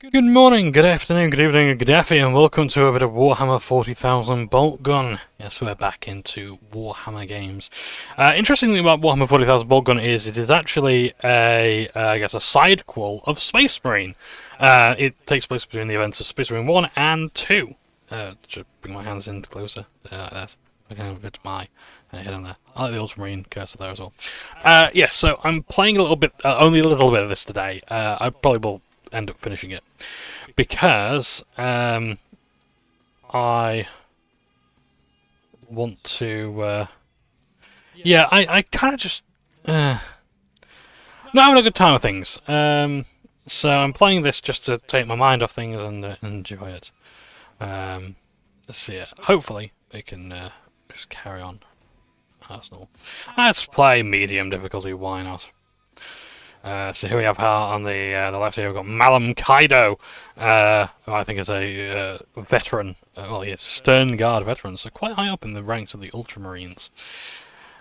Good morning, good afternoon, good evening, and good day, and welcome to a bit of Warhammer 40,000 Boltgun. Yes, we're back into Warhammer games. Interestingly about Warhammer 40,000 Boltgun is it is actually I guess, a sidequel of Space Marine. It takes place between the events of Space Marine 1 and 2. Just bring my hands in closer. Like that. I can get my head on there. I like the Ultramarine cursor there as well. Yes, so I'm playing a little bit, only a little bit of this today. I probably will end up finishing it because I want to. Yeah, I kind of just not having a good time with things. So I'm playing this just to take my mind off things and enjoy it. Let's see it. Hopefully we can just carry on as normal. Let's play medium difficulty. Why not? So here we have on the left here we've got Malum Caedo, who I think is a veteran. Well, he's a Stern Guard veteran, so quite high up in the ranks of the Ultramarines.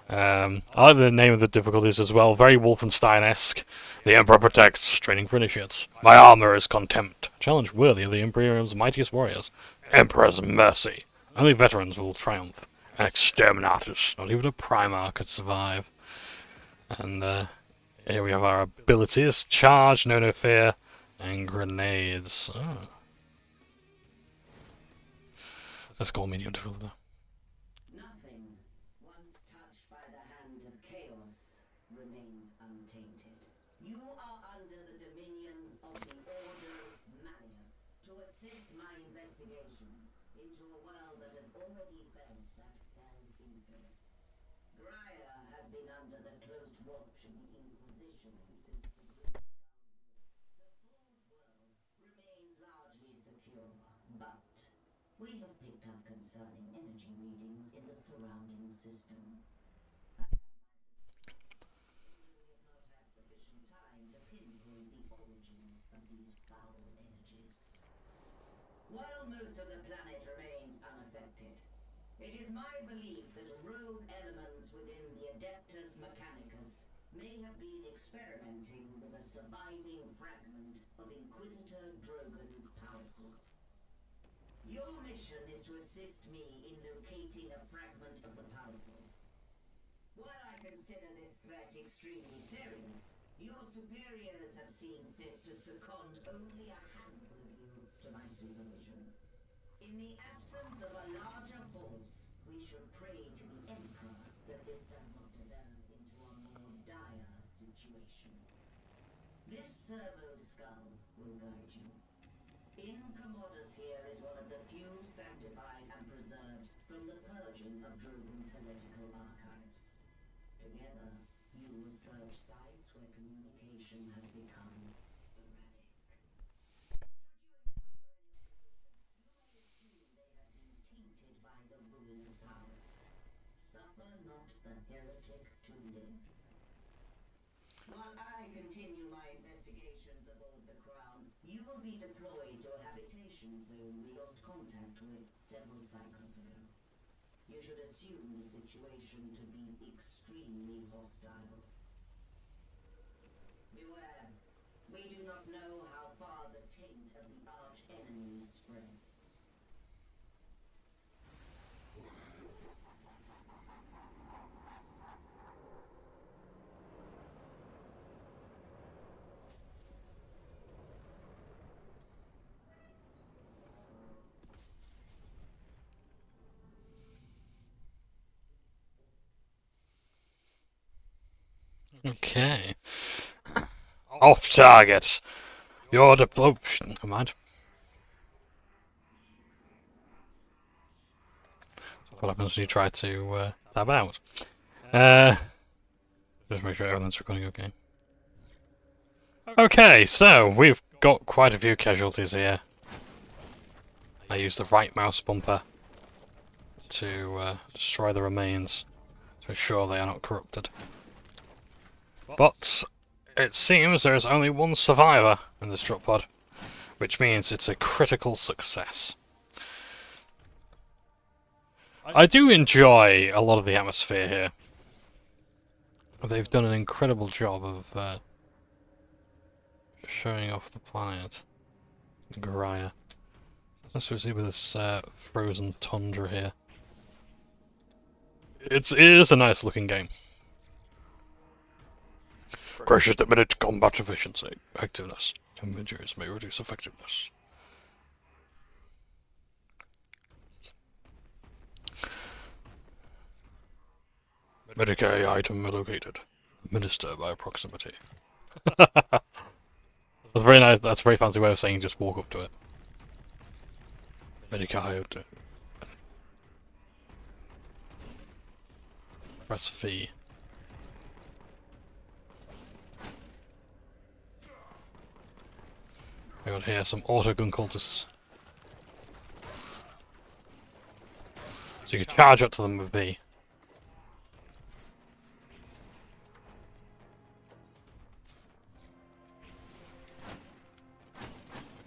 I like the name of the difficulties as well, very Wolfenstein-esque. The Emperor protects, training for initiates. My armor is contempt, challenge worthy of the Imperium's mightiest warriors. Emperor's mercy, only veterans will triumph. And exterminatus, not even a Primar could survive. And here we have our abilities: charge, no fear, and grenades. Oh. Let's go medium difficulty. Nothing once touched by the hand of chaos remains untainted. You are under the dominion of the Order Malleus to assist my investigations into a world that has already felt that fell's influence. Graia has been under the close watch of the Inquisition since the Great The Forge world remains largely secure, but we have picked up concerning energy readings in the surrounding system. We have not had sufficient time to pinpoint the origin of these foul energies. While most of the planet remains unaffected, it is my belief that rogue elements within the Adeptus Mechanicus may have been experimenting with a surviving fragment of Inquisitor Drogon's power source. Your mission is to assist me in locating a fragment of the power source. While I consider this threat extremely serious, your superiors have seen fit to second only a handful of you to my supervision. In the absence of a larger force, we should pray to the Emperor that this does not develop into a more dire situation. This servo skull will guide you. In Commodus here is one of the few sanctified and preserved from the purging of Drogon's heretical archives. Together, you will search sites where communication has become sporadic. Should you encounter any opposition, you may assume they have been tainted by the ruin's powers. Suffer not the heretic to live. While I continue my investigations aboard the Crown, you will be deployed to a habitation zone we lost contact with several cycles ago. You should assume the situation to be extremely hostile. Beware. We do not know how far the taint of the arch-enemy spreads. Okay. Off target. You're oh, never mind. What happens when you try to tab out? Just make sure everything's recording okay. Okay, so we've got quite a few casualties here. I used the right mouse bumper to destroy the remains to ensure they are not corrupted. But it seems there is only one survivor in this drop pod, which means it's a critical success. I do enjoy a lot of the atmosphere here. They've done an incredible job of showing off the planet. Graia. Let's see with this frozen tundra here. It is a nice looking game. Crashes that minute combat efficiency, effectiveness. Images may reduce effectiveness. Medicae item located. Administer by proximity. That's very nice. That's a very fancy way of saying just walk up to it. Medicae. Press V. We got here some auto gun cultists. So you can charge up to them with V.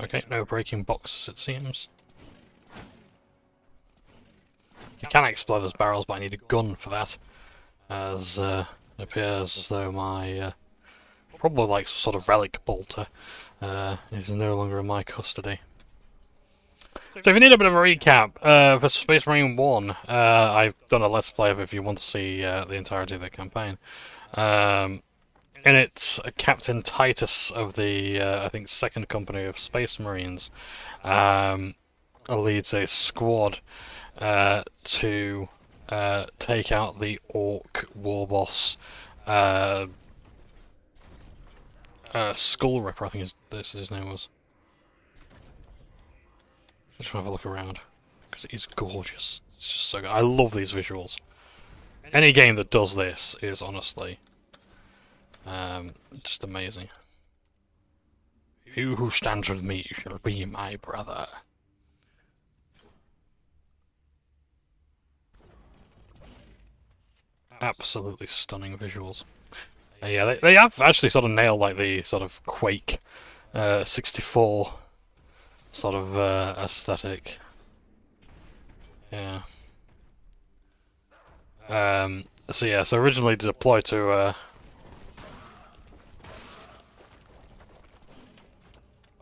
Okay, no breaking boxes it seems. You can explode those barrels, but I need a gun for that. As it appears as though my probably like some sort of relic bolter is no longer in my custody. So if you need a bit of a recap, for Space Marine 1, I've done a Let's Play of it if you want to see the entirety of the campaign. And it's Captain Titus of the, I think, 2nd Company of Space Marines leads a squad to take out the Orc war boss, Skull Ripper, I think his name was. Just have a look around, because it is gorgeous. It's just so good. I love these visuals. Any game that does this is honestly just amazing. You who stands with me shall be my brother. Absolutely stunning visuals. Yeah, they have actually sort of nailed like the sort of Quake 64 sort of aesthetic. Yeah. So yeah, so originally deployed to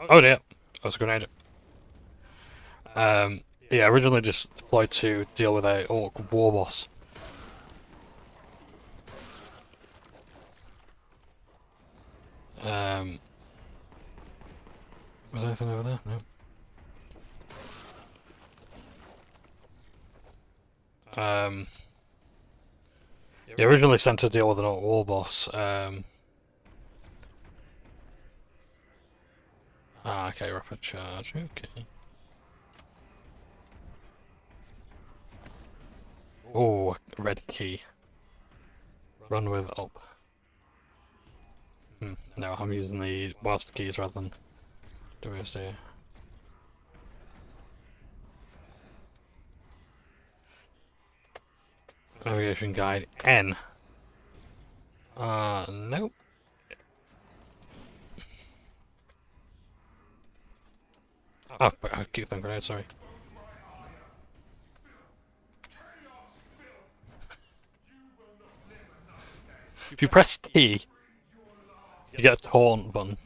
oh dear, that was a grenade. Yeah, originally just deployed to deal with a Orc war boss. Was there anything over there? No. Yeah, originally sent to deal with an Orc war boss. Okay, rapid charge. Okay. Oh, red key. Run with up. No, I'm using the master keys rather than WSD. Navigation guide N. Nope. Oh, I keep thinking grenade, sorry. If you press T, you get a taunt button.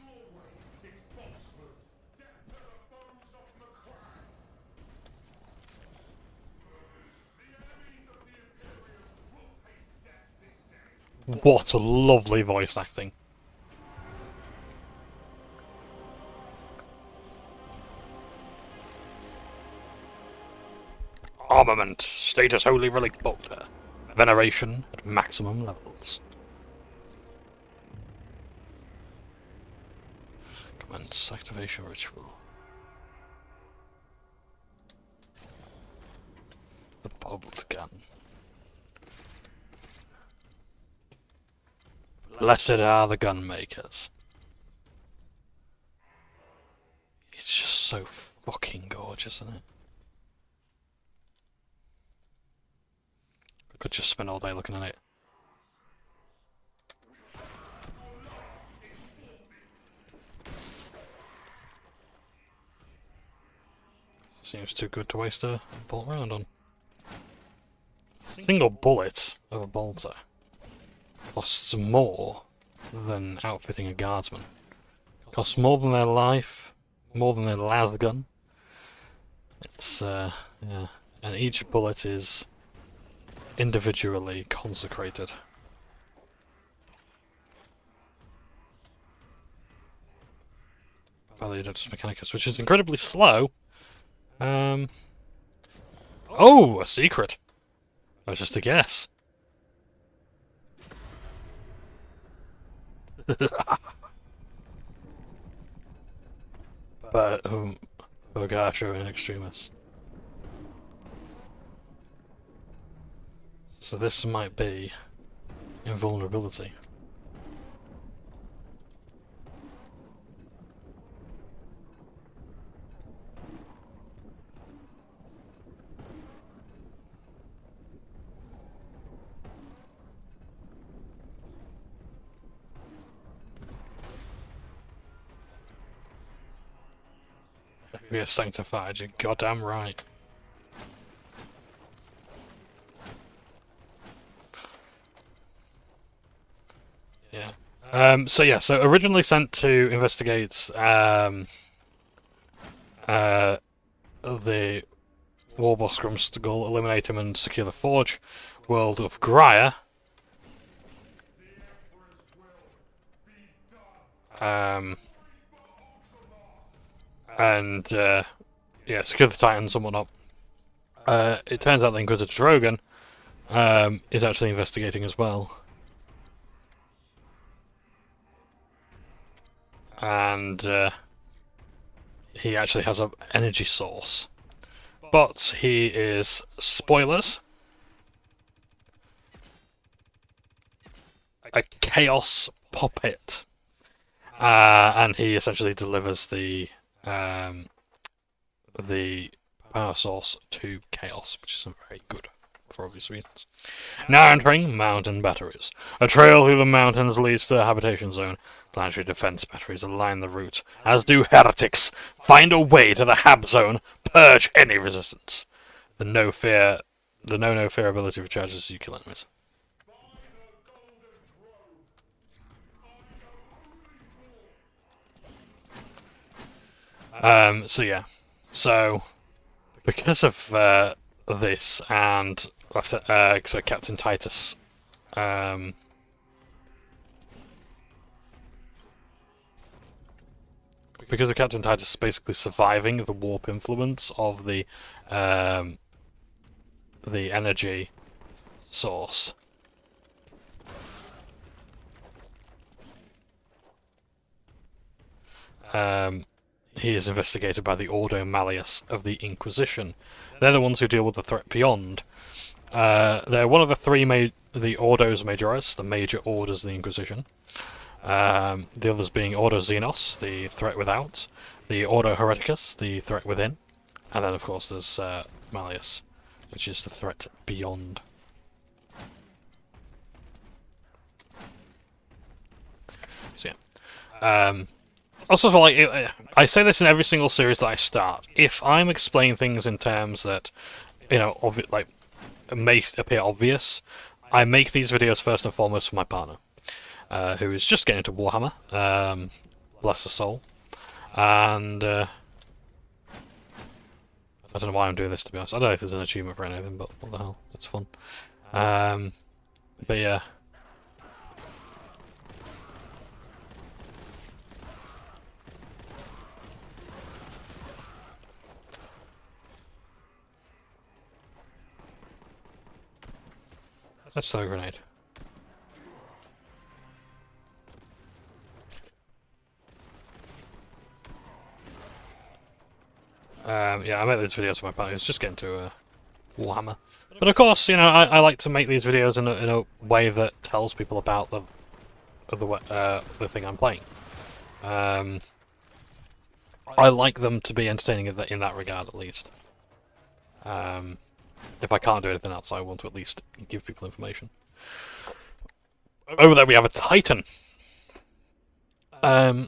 What a lovely voice acting. Armament. Status Holy Relic Bolter. Veneration at maximum levels. Commence activation ritual. The Boltgun. Blessed are the gun makers. It's just so fucking gorgeous, isn't it? I could just spend all day looking at it. Seems too good to waste a bolt round on. Single bullet of a bolter costs more than outfitting a guardsman. Costs more than their life, more than a las gun. It's yeah, and each bullet is individually consecrated. By the Adeptus Mechanicus, which is incredibly slow. Oh, a secret. That was just a guess. But Bogasho in extremis. So this might be invulnerability. We are sanctified, you're goddamn right. Yeah. So originally sent to investigate the Warboss Grumskull, eliminate him and secure the Forge world of Graia. Yeah, secure the Titans and whatnot. It turns out the Inquisitor Drogon is actually investigating as well. And he actually has an energy source. But he is, spoilers, a chaos puppet. And he essentially delivers the power source to chaos, which isn't very good for obvious reasons. Now entering mountain batteries. A trail through the mountains leads to the habitation zone. Planetary defense batteries align the route, as do heretics. Find a way to the hab zone. Purge any resistance. The no fear ability recharges as you kill enemies. So because of this and so Captain Titus, because of Captain Titus basically surviving the warp influence of the energy source. He is investigated by the Ordo Malleus of the Inquisition. They're the ones who deal with the threat beyond. They're one of the Ordos Majoris, the major orders of the Inquisition. The others being Ordo Xenos, the threat without, the Ordo Hereticus, the threat within, and then of course there's Malleus, which is the threat beyond. So yeah. Also, like, I say this in every single series that I start. If I'm explaining things in terms that, you know, may appear obvious, I make these videos first and foremost for my partner, who is just getting into Warhammer, bless her soul, and I don't know why I'm doing this, to be honest. I don't know if there's an achievement for anything, but what the hell, it's fun. But yeah. Let's throw a grenade. Yeah, I made these videos for my partner who's just getting to Warhammer. But of course, you know, I like to make these videos in a way that tells people about the thing I'm playing. I like them to be entertaining in that regard, at least. If I can't do anything else, I want to at least give people information. Over there we have a Titan.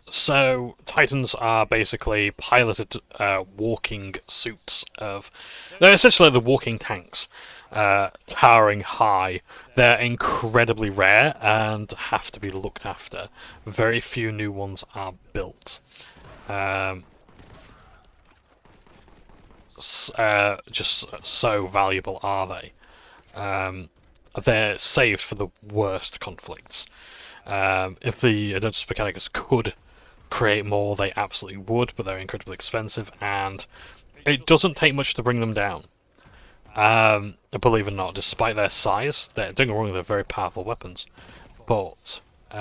So Titans are basically piloted walking suits of... They're essentially the walking tanks, towering high. They're incredibly rare and have to be looked after. Very few new ones are built. just so valuable, are they? They're saved for the worst conflicts. If the Adeptus Mechanicus could create more, they absolutely would, but they're incredibly expensive, and it doesn't take much to bring them down. Believe it or not, despite their size, don't get me wrong, they're very powerful weapons, but they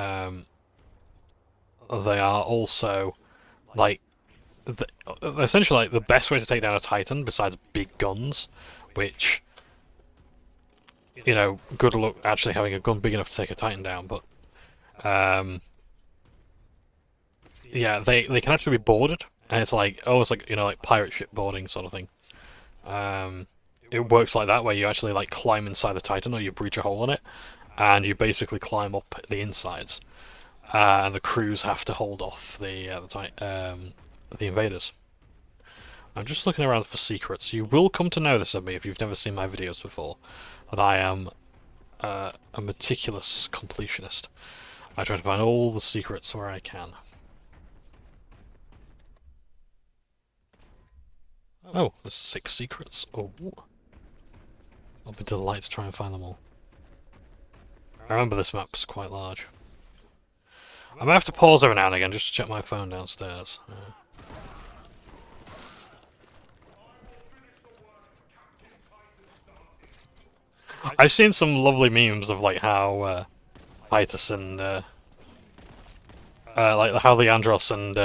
are also like essentially like the best way to take down a Titan besides big guns, which, you know, good luck actually having a gun big enough to take a Titan down, but yeah, they can actually be boarded, and it's like, oh, it's like, you know, like pirate ship boarding sort of thing. It works like that, where you actually like climb inside the Titan, or you breach a hole in it, and you basically climb up the insides, and the crews have to hold off the invaders. I'm just looking around for secrets. You will come to know this of me if you've never seen my videos before, that I am a meticulous completionist. I try to find all the secrets where I can. Oh, there's 6 secrets. Oh, I'll be delighted to try and find them all. I remember this map's quite large. I might have to pause every now and again just to check my phone downstairs. I've seen some lovely memes of like how Titus and like how the Andros and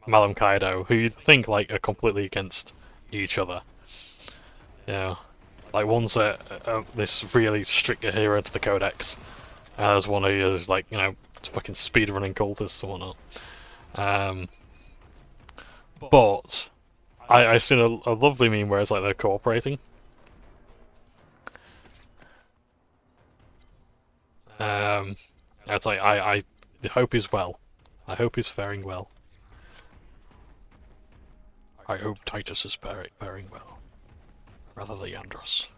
Malum Caedo, who you'd think like are completely against each other. You know, like one's this really strict adherent to the Codex, and there's one who is like, you know, fucking speedrunning cultists or whatnot. But I've seen a lovely meme where it's like they're cooperating. It's like I hope he's well. I hope he's faring well. I hope Titus is faring well. Rather than Andros.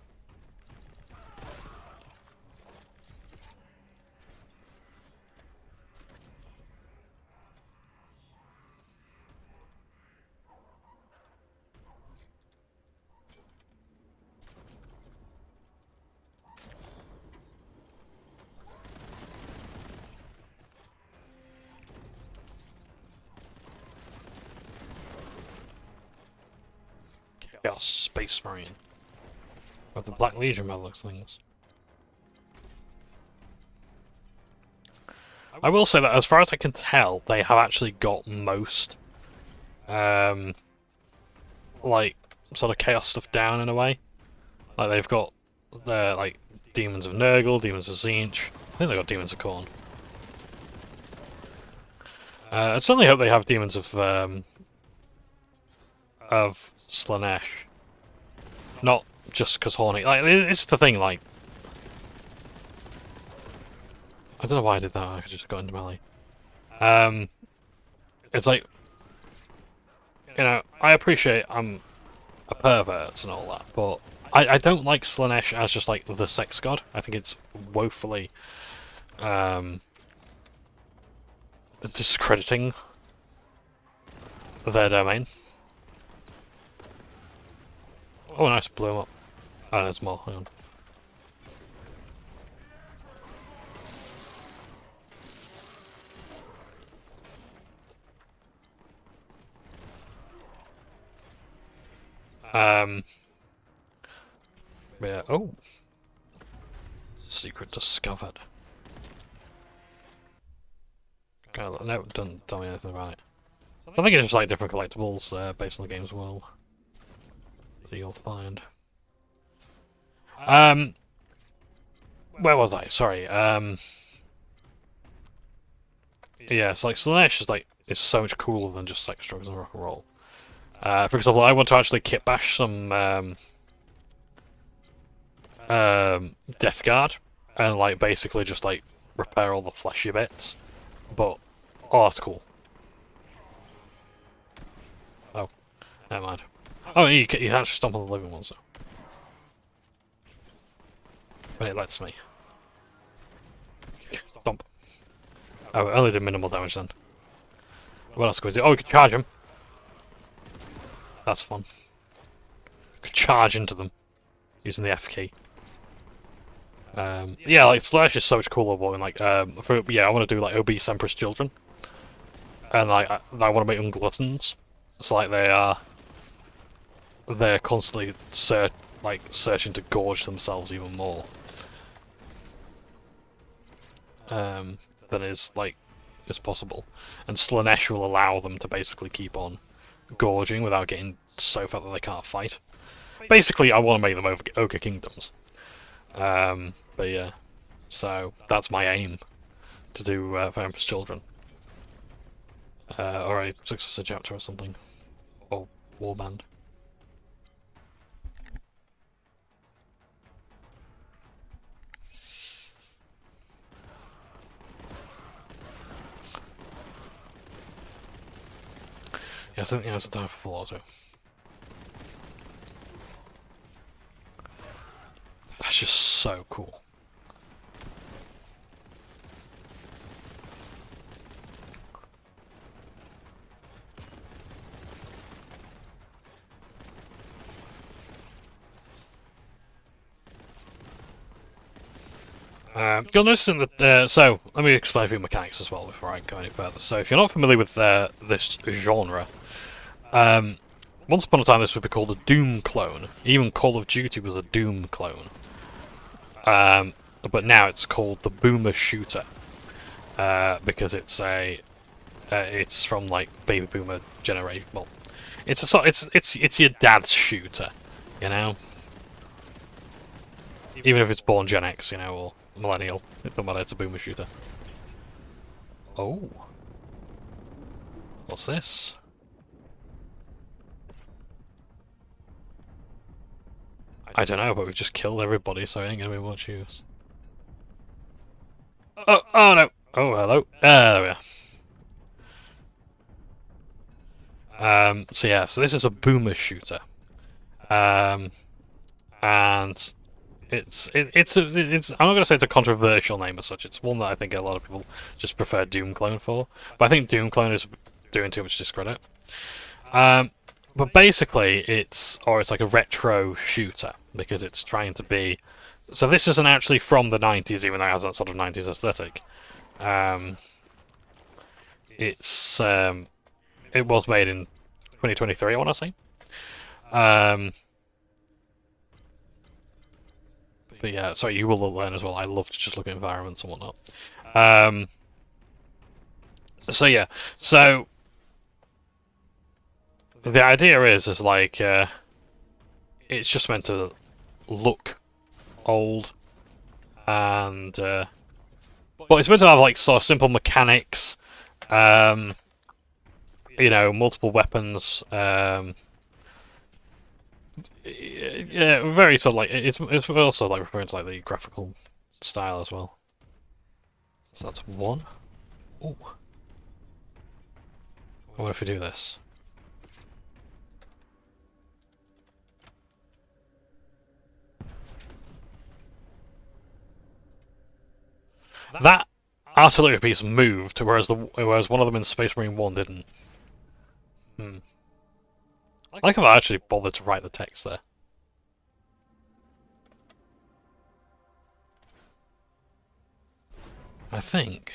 Chaos Space Marine. With the Black Legion by looks things. I will say that as far as I can tell, they have actually got most like sort of chaos stuff down in a way. Like they've got their like Demons of Nurgle, Demons of Tzeentch. I think they've got Demons of Khorne. I certainly hope they have Demons of Slaanesh. Not just because Horny. Like, it's the thing, like... I don't know why I did that, I just got into melee. It's like... You know, I appreciate I'm a pervert and all that, but I don't like Slaanesh as just, like, the sex god. I think it's woefully... discrediting their domain. Oh, nice, blew him up. Oh, there's more, hang on. Yeah, oh. Secret discovered. Okay, no, it doesn't tell me anything about it. I think it's just like different collectibles based on the game's world that you'll find. Where was I? Sorry. Yeah, it's like Slaanesh is so much cooler than just sex, drugs, and rock and roll. For example, I want to actually kit bash some Death Guard and like basically just like repair all the fleshy bits. But oh, that's cool. Oh, never mind. Oh, you can actually stomp on the living ones though. When it lets me. Stomp. Oh, it only did minimal damage then. What else can we do? Oh, we can charge him. That's fun. charge into them using the F key. Yeah, like Slash is so much cooler. Than, like, I want to do like obese Empress children, and like I want to make them gluttons. It's like they're constantly searching to gorge themselves even more. Than is possible, and Slanesh will allow them to basically keep on gorging without getting so fat that they can't fight. Basically, I want to make them ogre kingdoms. But yeah, so that's my aim to do for Empress Children, or a successor chapter or something, or warband. Yes, I think that's the time for full auto. That's just so cool. You'll notice in the so let me explain a few mechanics as well before I go any further. So if you're not familiar with this genre, once upon a time this would be called a Doom clone. Even Call of Duty was a Doom clone. But now it's called the Boomer Shooter because it's from like baby boomer generation. Well, it's your dad's shooter, you know. Even if it's born Gen X, you know, or millennial, it doesn't matter. It's a boomer shooter. Oh, what's this? I don't know, but we've just killed everybody, so it ain't gonna be much use. Oh no! Oh, hello. There we are. So yeah, so this is a boomer shooter. And it's I'm not gonna say it's a controversial name as such. It's one that I think a lot of people just prefer Doom Clone for. But I think Doom Clone is doing too much discredit. But basically, it's like a retro shooter because it's trying to be. So this isn't actually from the 90s, even though it has that sort of 90s aesthetic. It was made in 2023, I want to say. But yeah, sorry, you will learn as well. I love to just look at environments and whatnot. So yeah, so the idea is like it's just meant to look old, and but it's meant to have like sort of simple mechanics, you know, multiple weapons. Yeah, very sort of like it's also like referring to like the graphical style as well. So that's one. Oh, what if we do this? That artillery piece moved, whereas one of them in Space Marine 1 didn't. I like if I actually bothered to write the text there. I think.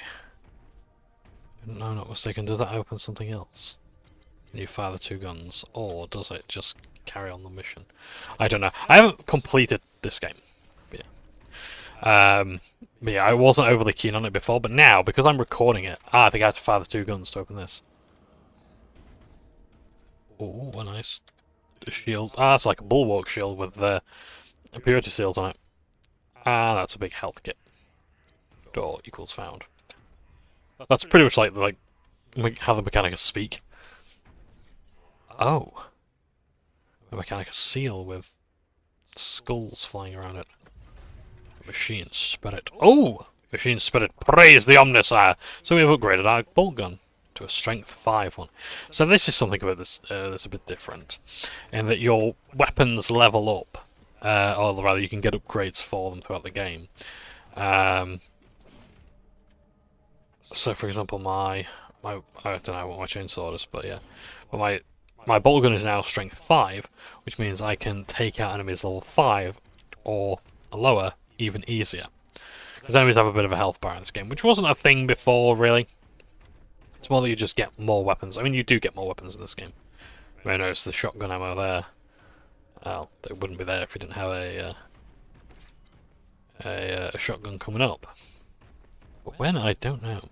If I'm not mistaken, does that open something else? Can you fire the two guns, or does it just carry on the mission? I don't know. I haven't completed this game. But yeah, I wasn't overly keen on it before, but now, because I'm recording it, I think I have to fire the two guns to open this. Oh, a nice shield. It's like a bulwark shield with purity seals on it. That's a big health kit. Door equals found. That's pretty much like how the Mechanicus speak. Oh, a Mechanicus seal with skulls flying around it. Machine spirit. Oh, machine spirit. Praise the Omnisire. So we've upgraded our Boltgun to a strength 5 one. So this is something about this that's a bit different, in that your weapons level up, or rather you can get upgrades for them throughout the game. So for example, I don't know what my chainsaw is, but yeah, but my my Boltgun is now strength 5, which means I can take out enemies level 5 or lower even easier. Because enemies have a bit of a health bar in this game, which wasn't a thing before, really. It's more that you just get more weapons. I mean, you do get more weapons in this game. You may notice the shotgun ammo there. Well, it wouldn't be there if you didn't have a shotgun coming up. But when, I don't know.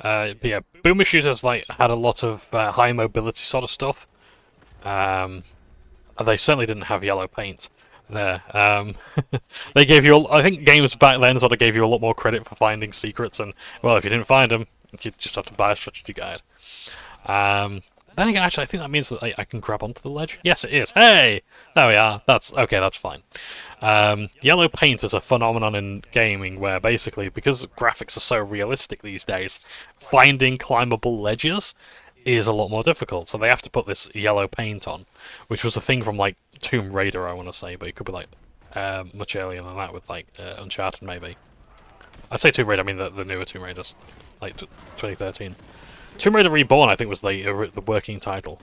But yeah, boomer shooters had a lot of high mobility sort of stuff. They certainly didn't have yellow paint there. They gave you, I think games back then sort of gave you a lot more credit for finding secrets, and well, if you didn't find them, you just have to buy a strategy guide. Then again, actually, I think that means that I can grab onto the ledge. Yes, it is. Hey, there we are. That's okay. That's fine. Yellow paint is a phenomenon in gaming where basically, because graphics are so realistic these days, finding climbable ledges is a lot more difficult. So they have to put this yellow paint on, which was a thing from like Tomb Raider, I want to say, but it could be like much earlier than that with like Uncharted maybe. I say Tomb Raider, I mean the newer Tomb Raiders, like 2013. Tomb Raider Reborn, I think, was the working title.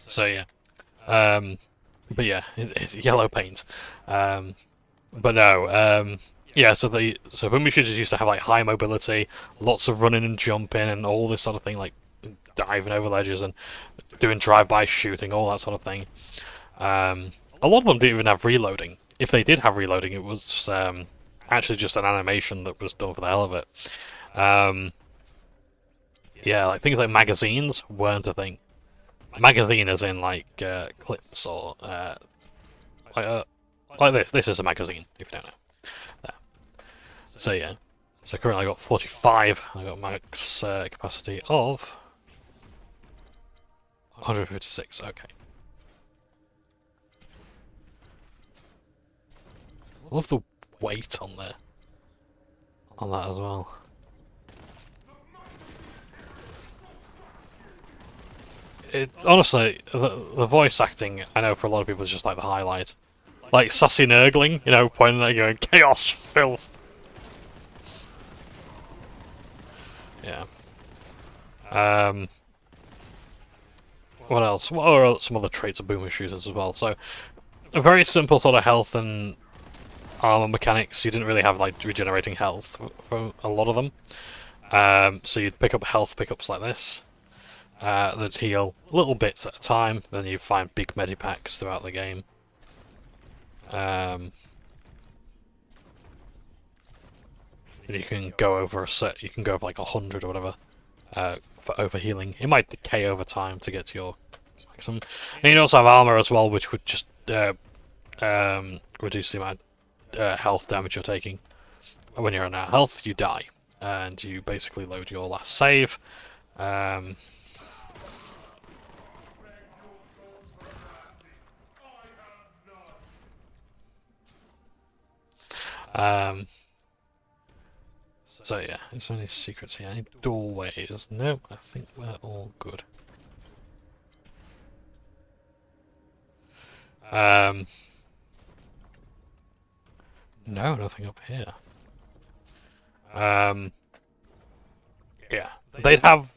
So yeah, but yeah, it's yellow paint. But no, yeah. So boomer shooters used to have like high mobility, lots of running and jumping, and all this sort of thing, like diving over ledges and doing drive-by shooting, all that sort of thing. A lot of them didn't even have reloading. If they did have reloading, it was actually just an animation that was done for the hell of it. Yeah, like things like magazines weren't a thing. Magazine as in like clips or like this. This is a magazine, if you don't know. There. So yeah. So currently I got 45. I got max capacity of 156. Okay. I love the weight on there. On that as well. Honestly, the voice acting, I know for a lot of people is just like the highlight. Like Sassy Nurgling, you know, pointing at you going, chaos, filth. Yeah. What else? What are some other traits of boomer shooters as well? So, a very simple sort of health and armor mechanics. You didn't really have like regenerating health for a lot of them. So you'd pick up health pickups like this. That heal little bits at a time. Then you find big medipacks throughout the game. You can go over a set. You can go over like 100 or whatever for overhealing. It might decay over time to get to your maximum. And you also have armor as well, which would just reduce the amount of health damage you're taking. When you're on out health, you die, and you basically load your last save. So yeah, is there any secrets here? Any doorways? No, I think we're all good. No, nothing up here. Yeah, they'd have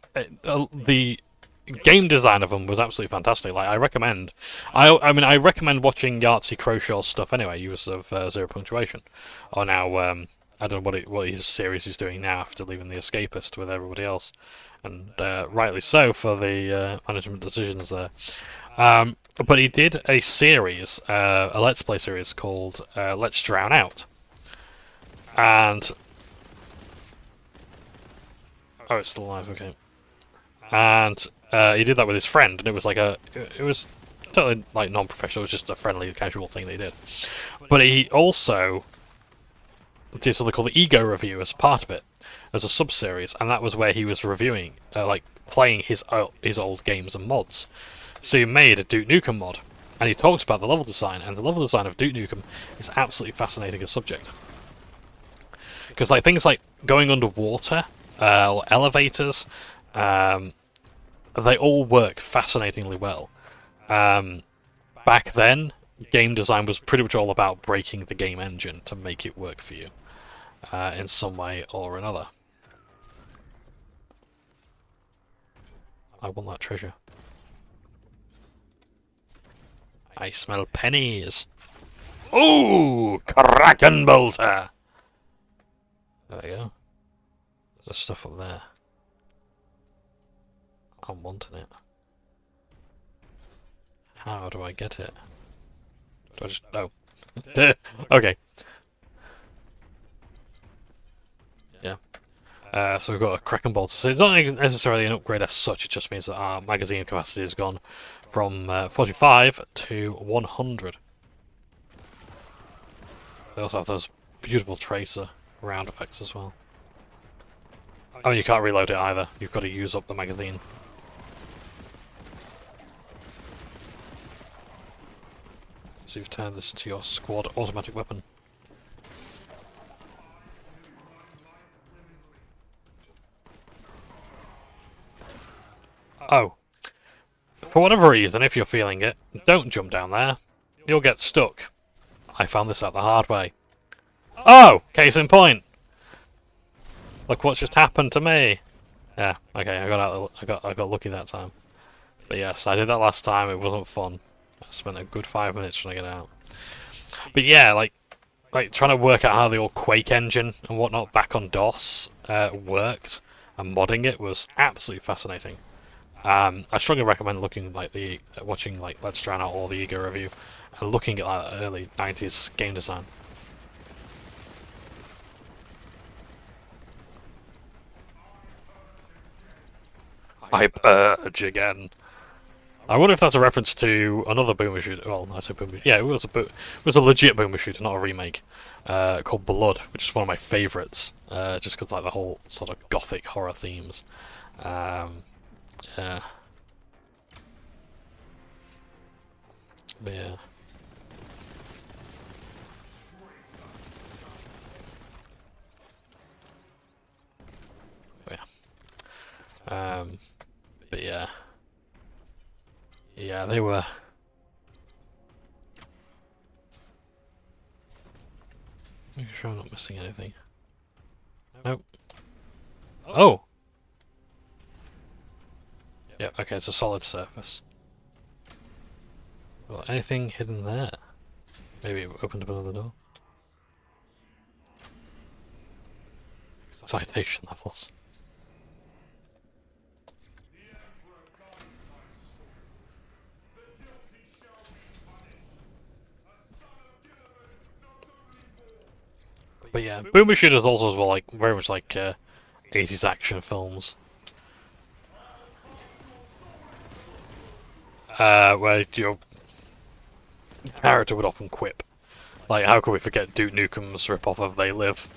the game design of them was absolutely fantastic. Like I recommend, I mean I recommend watching Yahtzee Crowshaw's stuff anyway. Use of Zero Punctuation, or now I don't know what his series is doing now after leaving The Escapist with everybody else, and rightly so for the management decisions there. But he did a series, a Let's Play series called Let's Drown Out, and oh, it's still alive. Okay, and he did that with his friend, and it was like it was totally like non-professional. It was just a friendly, casual thing they did. But he also did something called the Ego Review as part of it, as a sub-series, and that was where he was reviewing, like playing his old games and mods. So he made a Duke Nukem mod, and he talks about the level design, and the level design of Duke Nukem is absolutely fascinating as subject. Because like things like going underwater or elevators, they all work fascinatingly well. Back then, game design was pretty much all about breaking the game engine to make it work for you in some way or another. I want that treasure. I smell pennies. Ooh, Kraken Bolter. There we go. There's stuff up there. I'm wanting it. How do I get it? Do I just... no. Okay. Yeah. So we've got a Kraken Bolter. So it's not necessarily an upgrade as such, it just means that our magazine capacity has gone from 45 to 100. They also have those beautiful tracer round effects as well. Oh, you can't reload it either. You've got to use up the magazine. So you've turned this into your squad automatic weapon. Oh. For whatever reason, if you're feeling it, don't jump down there. You'll get stuck. I found this out the hard way. Oh! Case in point! Look what's just happened to me! Yeah, okay, I got lucky that time. But yes, I did that last time, it wasn't fun. I spent a good 5 minutes trying to get out. But yeah, like trying to work out how the old Quake engine and whatnot back on DOS worked, and modding it was absolutely fascinating. I strongly recommend looking watching Let's Drown Out or the Ego review and looking at like early 90s game design. I purge again. I wonder if that's a reference to another boomer shooter. Well, I say boomer. Yeah, it was a legit boomer shooter, not a remake, called Blood, which is one of my favourites, just because like the whole sort of gothic horror themes. Yeah. But yeah. But yeah. Yeah, they were. Making sure I'm not missing anything. Nope. Oh! Yeah, okay, it's a solid surface. Well, anything hidden there? Maybe it opened up another door. Citation levels. But yeah, boomer shooters also were like very much like 80s action films. Where your character would often quip. Like, how can we forget Duke Nukem's rip-off of They Live?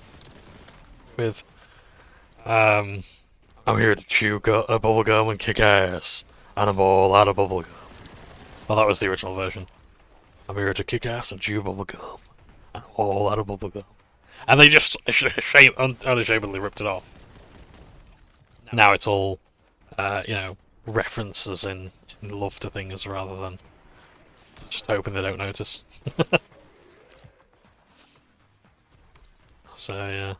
With, I'm here to chew a bubblegum and kick ass, and I'm all out of bubblegum. Well, that was the original version. I'm here to kick ass and chew bubblegum, and I'm all out of bubblegum. And they just unashamedly ripped it off. Now it's all, you know, references in love to things rather than just hoping they don't notice. So yeah.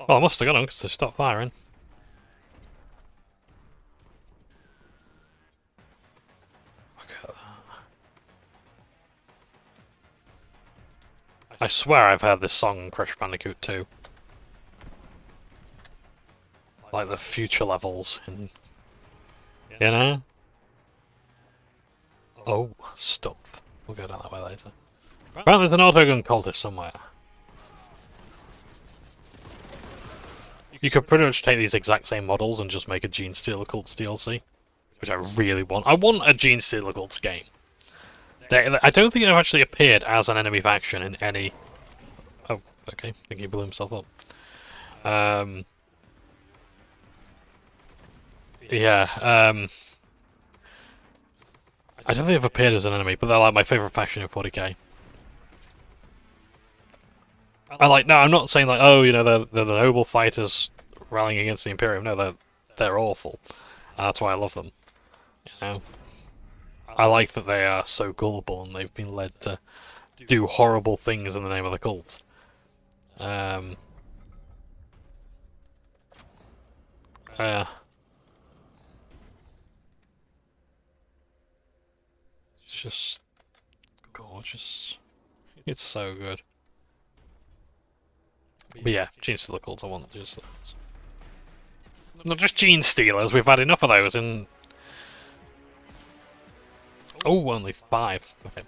Well, I must have got them because they stopped firing. I swear I've heard this song in Crash Bandicoot 2. Like the future levels in... You know? Oh, stuff. We'll go down that way later. Right, there's an autogun cultist somewhere. You You could pretty much take these exact same models and just make a Gene Stealer Cults DLC, which I really want. I want a Gene Stealer Cults game. I don't think they've actually appeared as an enemy faction in any... Oh, okay. I think he blew himself up. Yeah, I don't think they've appeared as an enemy, but they're like my favourite faction in 40k. No, I'm not saying like, oh, you know, they're the noble fighters rallying against the Imperium. No, they're awful. That's why I love them. You know, I like that they are so gullible and they've been led to do horrible things in the name of the cult. It's just gorgeous. It's so good. But yeah, Gene Stealer Cults, I want Gene Stealers. Not just Gene Stealers, we've had enough of those in... Oh, only 5. Okay.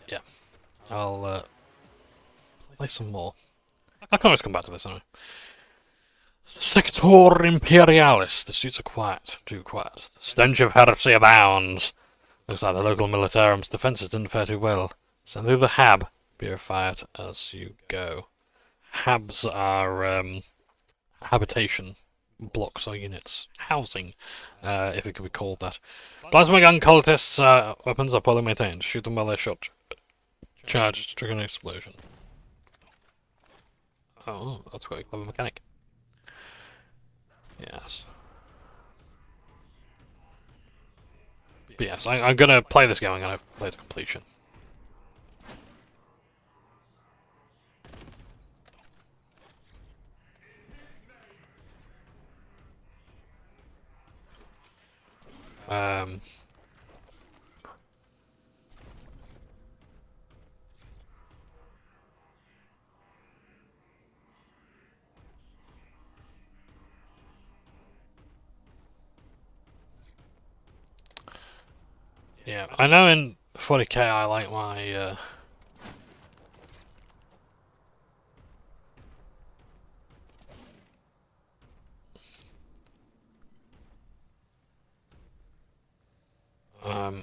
Yeah. I'll play some more. I can always come back to this anyway. Sector Imperialis. The streets are quiet. Too quiet. The stench of heresy abounds. Looks like the local militarum's defences didn't fare too well. Send through the hab. Purify it as you go. Habs are habitation blocks or units. Housing, if it could be called that. Plasma gun cultists' weapons are poorly maintained. Shoot them while they're shot. Charged to trigger an explosion. Oh, that's quite a clever mechanic. Yes. But yes, I'm gonna play this game, I'm gonna play it to completion. Yeah, I know in 40k I like my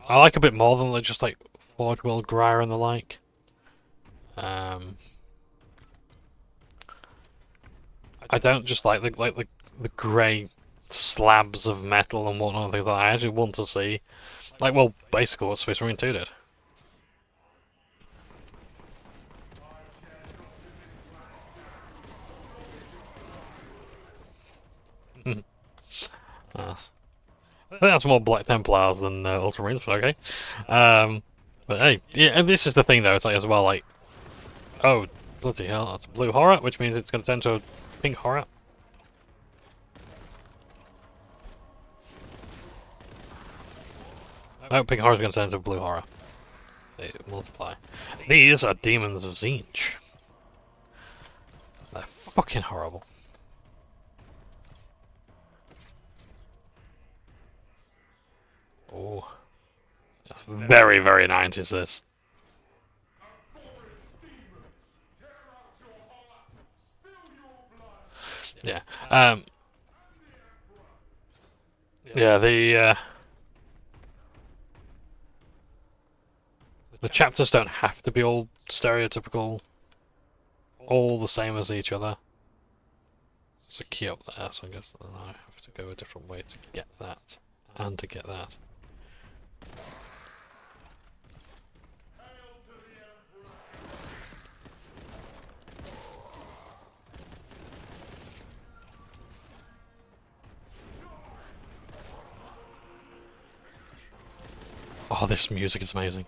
I like a bit more than just like Forge World Graia and the like. I don't just like the grey slabs of metal and whatnot. Things that I actually want to see, like, well, basically what Space Marine 2 did. Yes. I think that's more Black Templars than Ultramarines, but okay. But hey, yeah, and this is the thing though, it's like as well, like, oh, bloody hell, that's a blue horror, which means it's going to turn to a pink horror. Oh, pink horror is going to turn to a blue horror. They multiply. These are demons of Tzeentch. They're fucking horrible. Oh. That's very, very 90s, this. Yeah. Yeah, the chapters don't have to be all stereotypical, all the same as each other. There's a key up there, so I guess I have to go a different way to get that, and to get that. Oh, this music is amazing.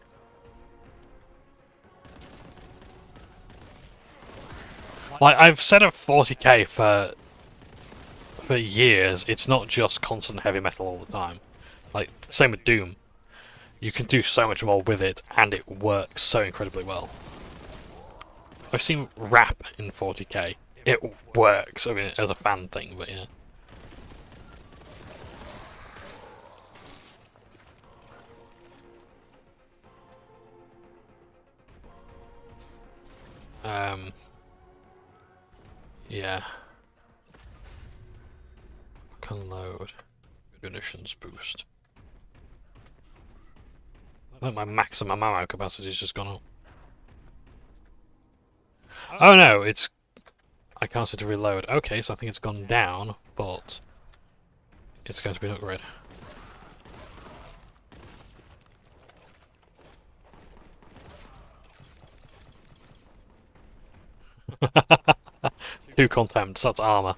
Like, I've said at 40k for years, it's not just constant heavy metal all the time. Like, same with Doom. You can do so much more with it, and it works so incredibly well. I've seen rap in 40k. It works, I mean, as a fan thing, but yeah. Yeah. Can load. Munitions boost. I think my maximum ammo capacity has just gone up. Oh no, it's... I can't seem to reload. Okay, so I think it's gone down, but... it's going to be an upgrade. Two contempts, that's armor.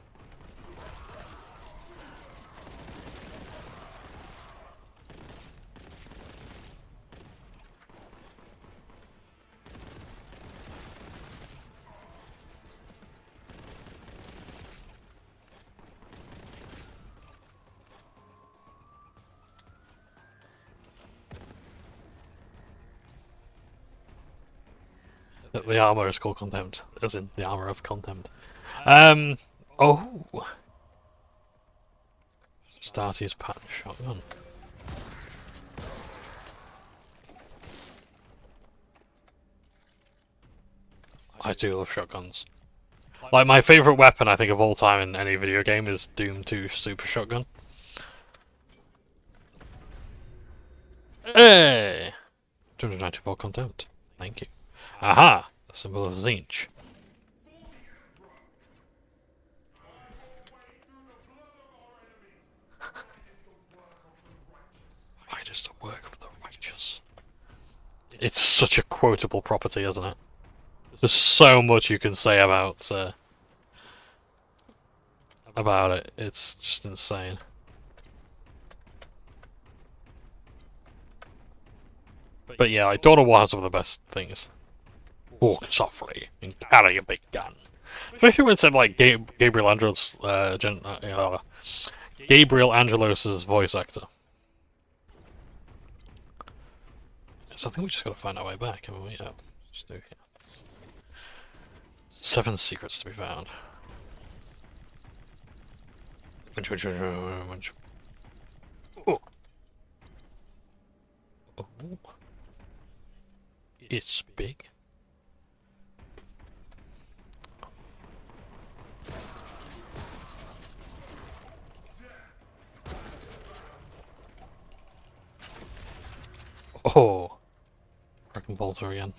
The armor is called contempt, as in the armor of contempt. Oh! Starty's pattern shotgun. I do love shotguns. Like, my favourite weapon, I think, of all time in any video game is Doom 2 Super Shotgun. Hey! 294 contempt. Thank you. Aha! The symbol of Zinch. Why does the work of the righteous? It's such a quotable property, isn't it? There's so much you can say about it. It's just insane. But yeah, like, Dawn of War has some of the best things. Walk softly and carry a big gun. Especially when it said like Gabriel Angelos' voice actor. So I think we just gotta find our way back, haven't we? Yeah, just do here. 7 secrets to be found. Oh. Oh. It's big. Oh. Freaking bolter again.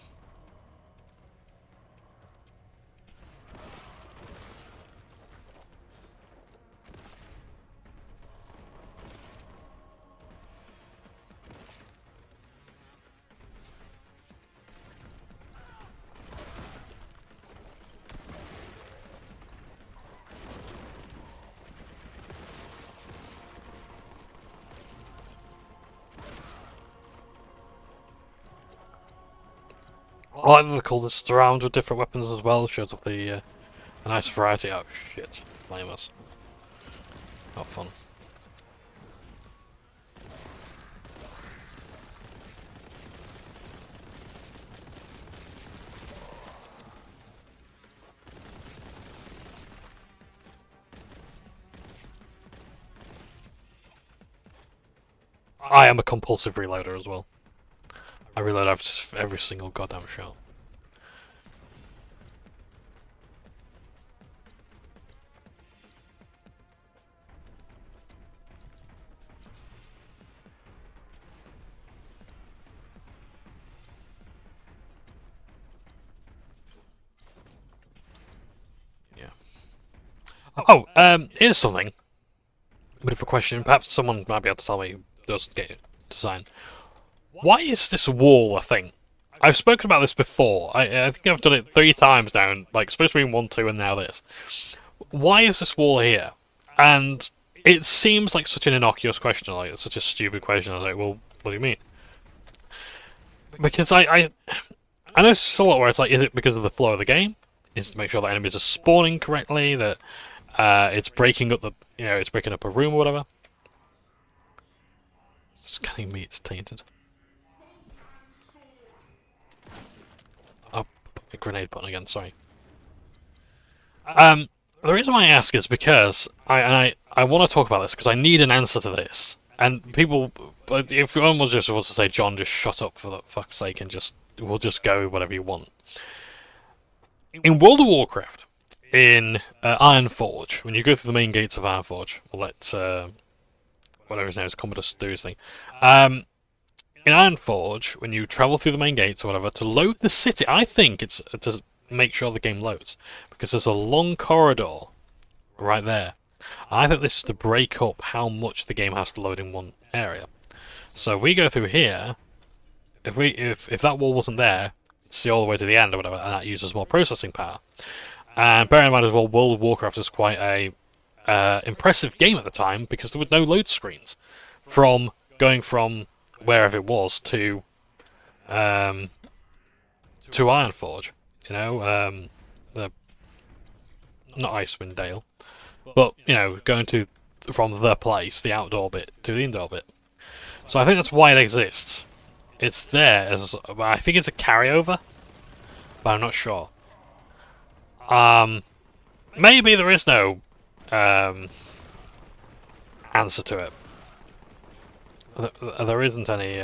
I like that they call this around with different weapons as well, shows off the a nice variety. Oh shit, flamers. Not fun. I am a compulsive reloader as well. I reload after every single goddamn shot. Yeah. Oh, here's something. A bit of a question. Perhaps someone might be able to tell me who does get design. Why is this wall a thing? I've spoken about this before. I think I've done it 3 times now, and, like, supposed to be 1, 2, and now this. Why is this wall here? And it seems like such an innocuous question, like, it's such a stupid question. I was like, well, what do you mean? Because I know it's a lot where it's like, is it because of the flow of the game? Is it to make sure that enemies are spawning correctly, that it's breaking up it's breaking up a room or whatever? Scanning me, it's tainted. A grenade button again, sorry. The reason why I ask is because I want to talk about this because I need an answer to this. And people, if anyone just wants to say, John, just shut up for the fuck's sake and we'll just go whatever you want. in World of Warcraft, in Ironforge, when you go through the main gates of Ironforge, we'll let whatever his name is, Commodus, do his thing. In Ironforge, when you travel through the main gates or whatever, to load the city, I think it's to make sure the game loads, because there's a long corridor right there. I think this is to break up how much the game has to load in one area. So we go through here. If that wall wasn't there, see all the way to the end or whatever, and that uses more processing power. And bear in mind as well, World of Warcraft is quite a impressive game at the time because there were no load screens from going from wherever it was to Ironforge. You know, the not Icewind Dale, but you know, going to from the place, the outdoor bit, to the indoor bit. So I think that's why it exists. It's there as I think it's a carryover, but I'm not sure. Maybe there is no answer to it. There isn't any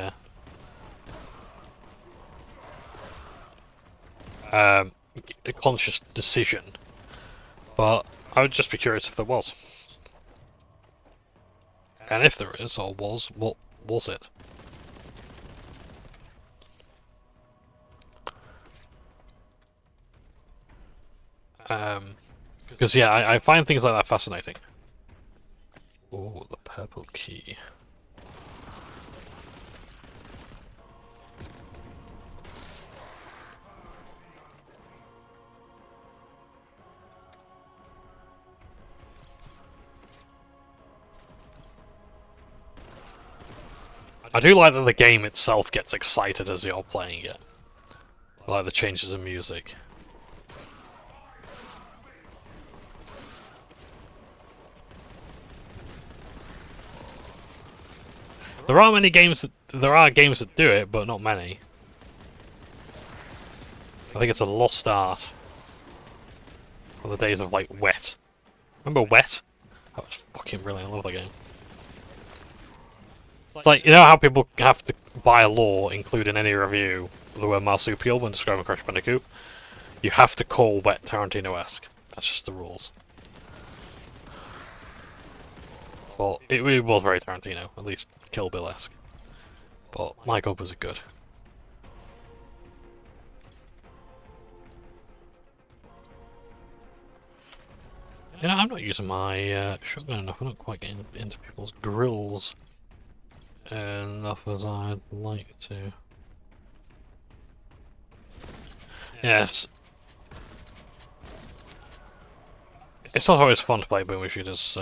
a conscious decision, but I would just be curious if there was. And if there is, or was, what was it? Because yeah, I find things like that fascinating. Oh, the purple key. I do like that the game itself gets excited as you're playing it. I like the changes in music. There are games that do it, but not many. I think it's a lost art. From the days of like Wet. Remember Wet? That was fucking brilliant. I love that game. It's like, you know how people have to, by law, include in any review the word marsupial when describing Crash Bandicoot? You have to call Wet Tarantino-esque. That's just the rules. Well, it was very Tarantino, at least Kill Bill-esque. But my god, was it good. You know, I'm not using my shotgun enough. I'm not quite getting into people's grills enough as I'd like to. Yes. It's not always fun to play boomer shooters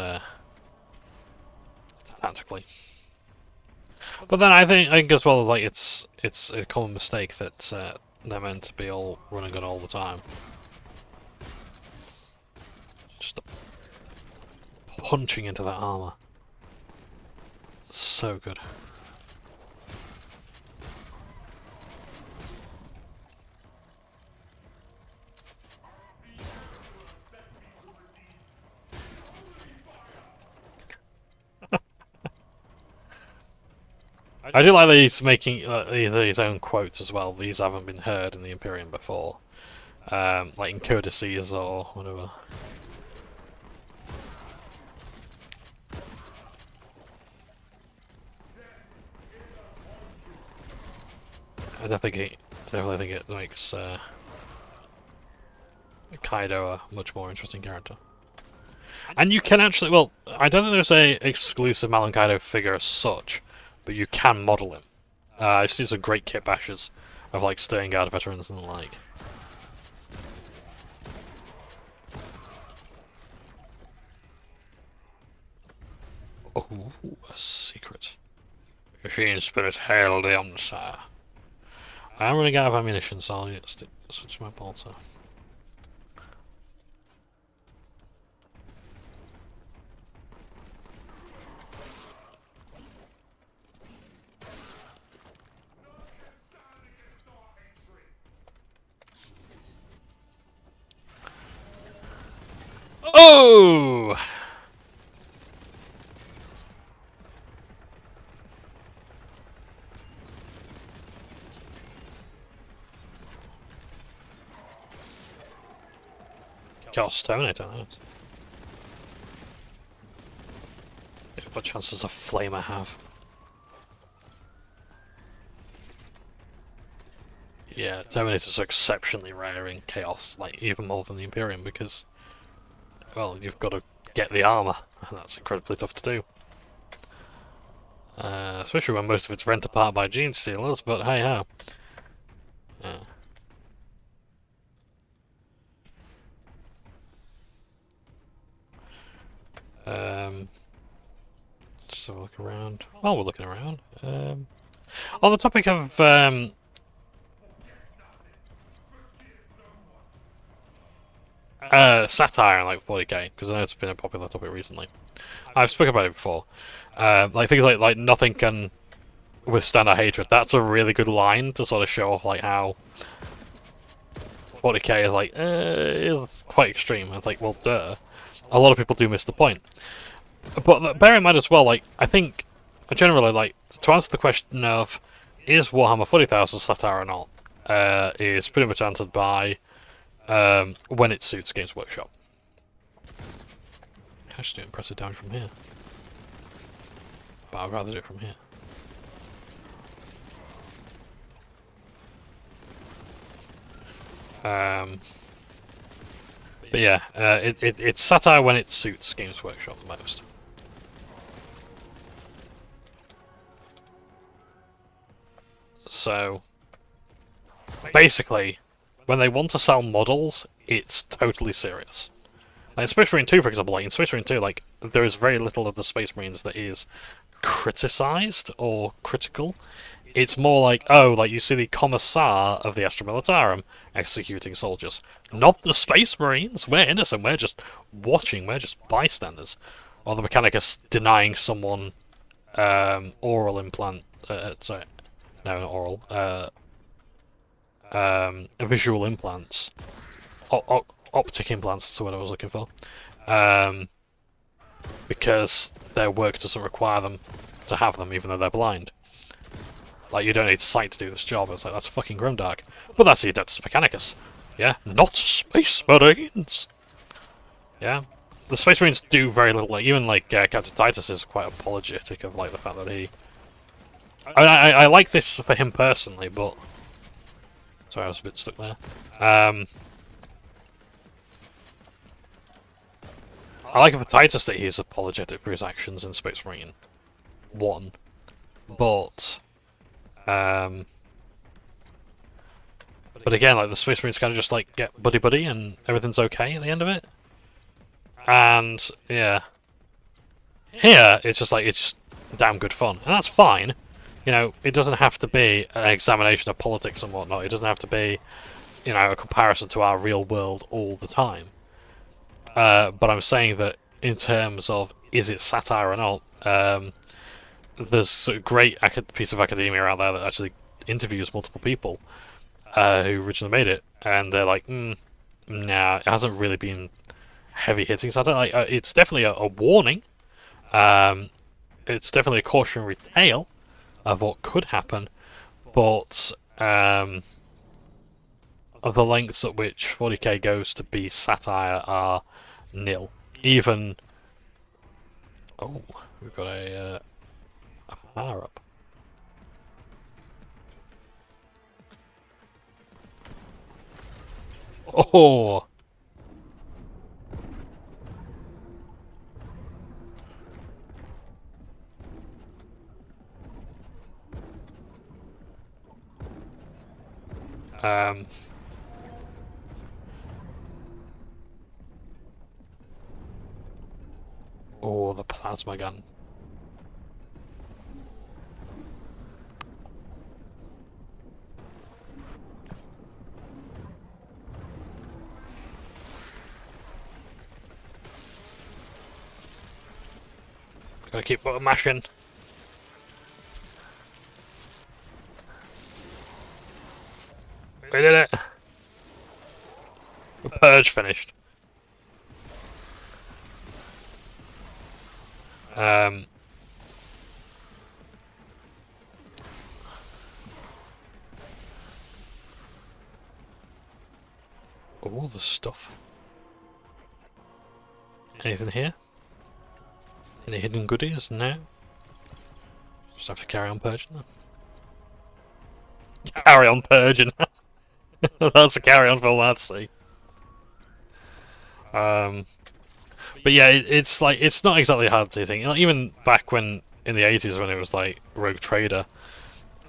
tactically. But then I think as well, like it's a common mistake that they're meant to be all running good all the time. Just punching into that armor. So good. I do like that he's making his own quotes as well. These haven't been heard in the Imperium before. Like in Codices or whatever. I definitely think it makes Caedo a much more interesting character. And you can actually, well, I don't think there's a exclusive Malum Caedo figure as such, but you can model him. I've seen some great kit bashes of like Stern Guard veterans and the like. Oh, a secret. Machine Spirit, hail the Omnisire. I am running out of ammunition, so I'll switch my bolter. Oh! Chaos Terminator, nice. What chance does a flamer have? Yeah, Terminators are exceptionally rare in Chaos, like even more than the Imperium, because, well, you've got to get the armor, and that's incredibly tough to do. Especially when most of it's rent apart by Gene Stealers, but hey ho. Just have a look around. While we're looking around, on the topic of satire and like 40k, because I know it's been a popular topic recently. I've spoken about it before. Like things like nothing can withstand our hatred. That's a really good line to sort of show off like how 40k is like is quite extreme. It's like, well, duh. A lot of people do miss the point. But bear in mind as well, like I think generally, like to answer the question of is Warhammer 40,000 satire or not, is pretty much answered by when it suits Games Workshop. I should do impressive damage from here, but I'd rather do it from here. But yeah, it's satire when it suits Games Workshop the most. So basically, when they want to sell models, it's totally serious. Like in Space Marine 2, for example, like in Space Marine 2, like there is very little of the Space Marines that is criticized or critical. It's more like, oh, like you see the Commissar of the Astra Militarum executing soldiers. Not the Space Marines, we're innocent, we're just watching, we're just bystanders. Or the Mechanicus denying someone oral implant, sorry, no, not oral, visual implants. Optic implants, that's what I was looking for. Because their work doesn't require them to have them, even though they're blind. Like, you don't need sight to do this job. It's like, that's fucking grimdark. But that's the Adeptus Mechanicus. Yeah? Not Space Marines! Yeah? The Space Marines do very little. Like, even, like, Captain Titus is quite apologetic of, like, the fact that he... I like this for him personally, but... Sorry, I was a bit stuck there. I like it for Titus that he's apologetic for his actions in Space Marine 1. But again, like the Space Marines kind of just like get buddy and everything's okay at the end of it. And yeah, here it's just like it's just damn good fun, and that's fine. You know, it doesn't have to be an examination of politics and whatnot. It doesn't have to be, you know, a comparison to our real world all the time. But I'm saying that in terms of is it satire or not, there's a great piece of academia out there that actually interviews multiple people who originally made it, and they're like, nah, it hasn't really been heavy-hitting satire. Like, it's definitely a warning. It's definitely a cautionary tale of what could happen, but the lengths at which 40k goes to be satire are nil. Even... Oh, we've got a power up. Oh! Oh, the plasma gun. Gotta keep button mashing. We did it! The purge finished. All the stuff. Anything here? Any hidden goodies? No. Just have to carry on purging them. Carry on purging. That's a carry on film, I'd say. But yeah, it's like it's not exactly hard to think. Like, even back when in the 80s when it was like Rogue Trader,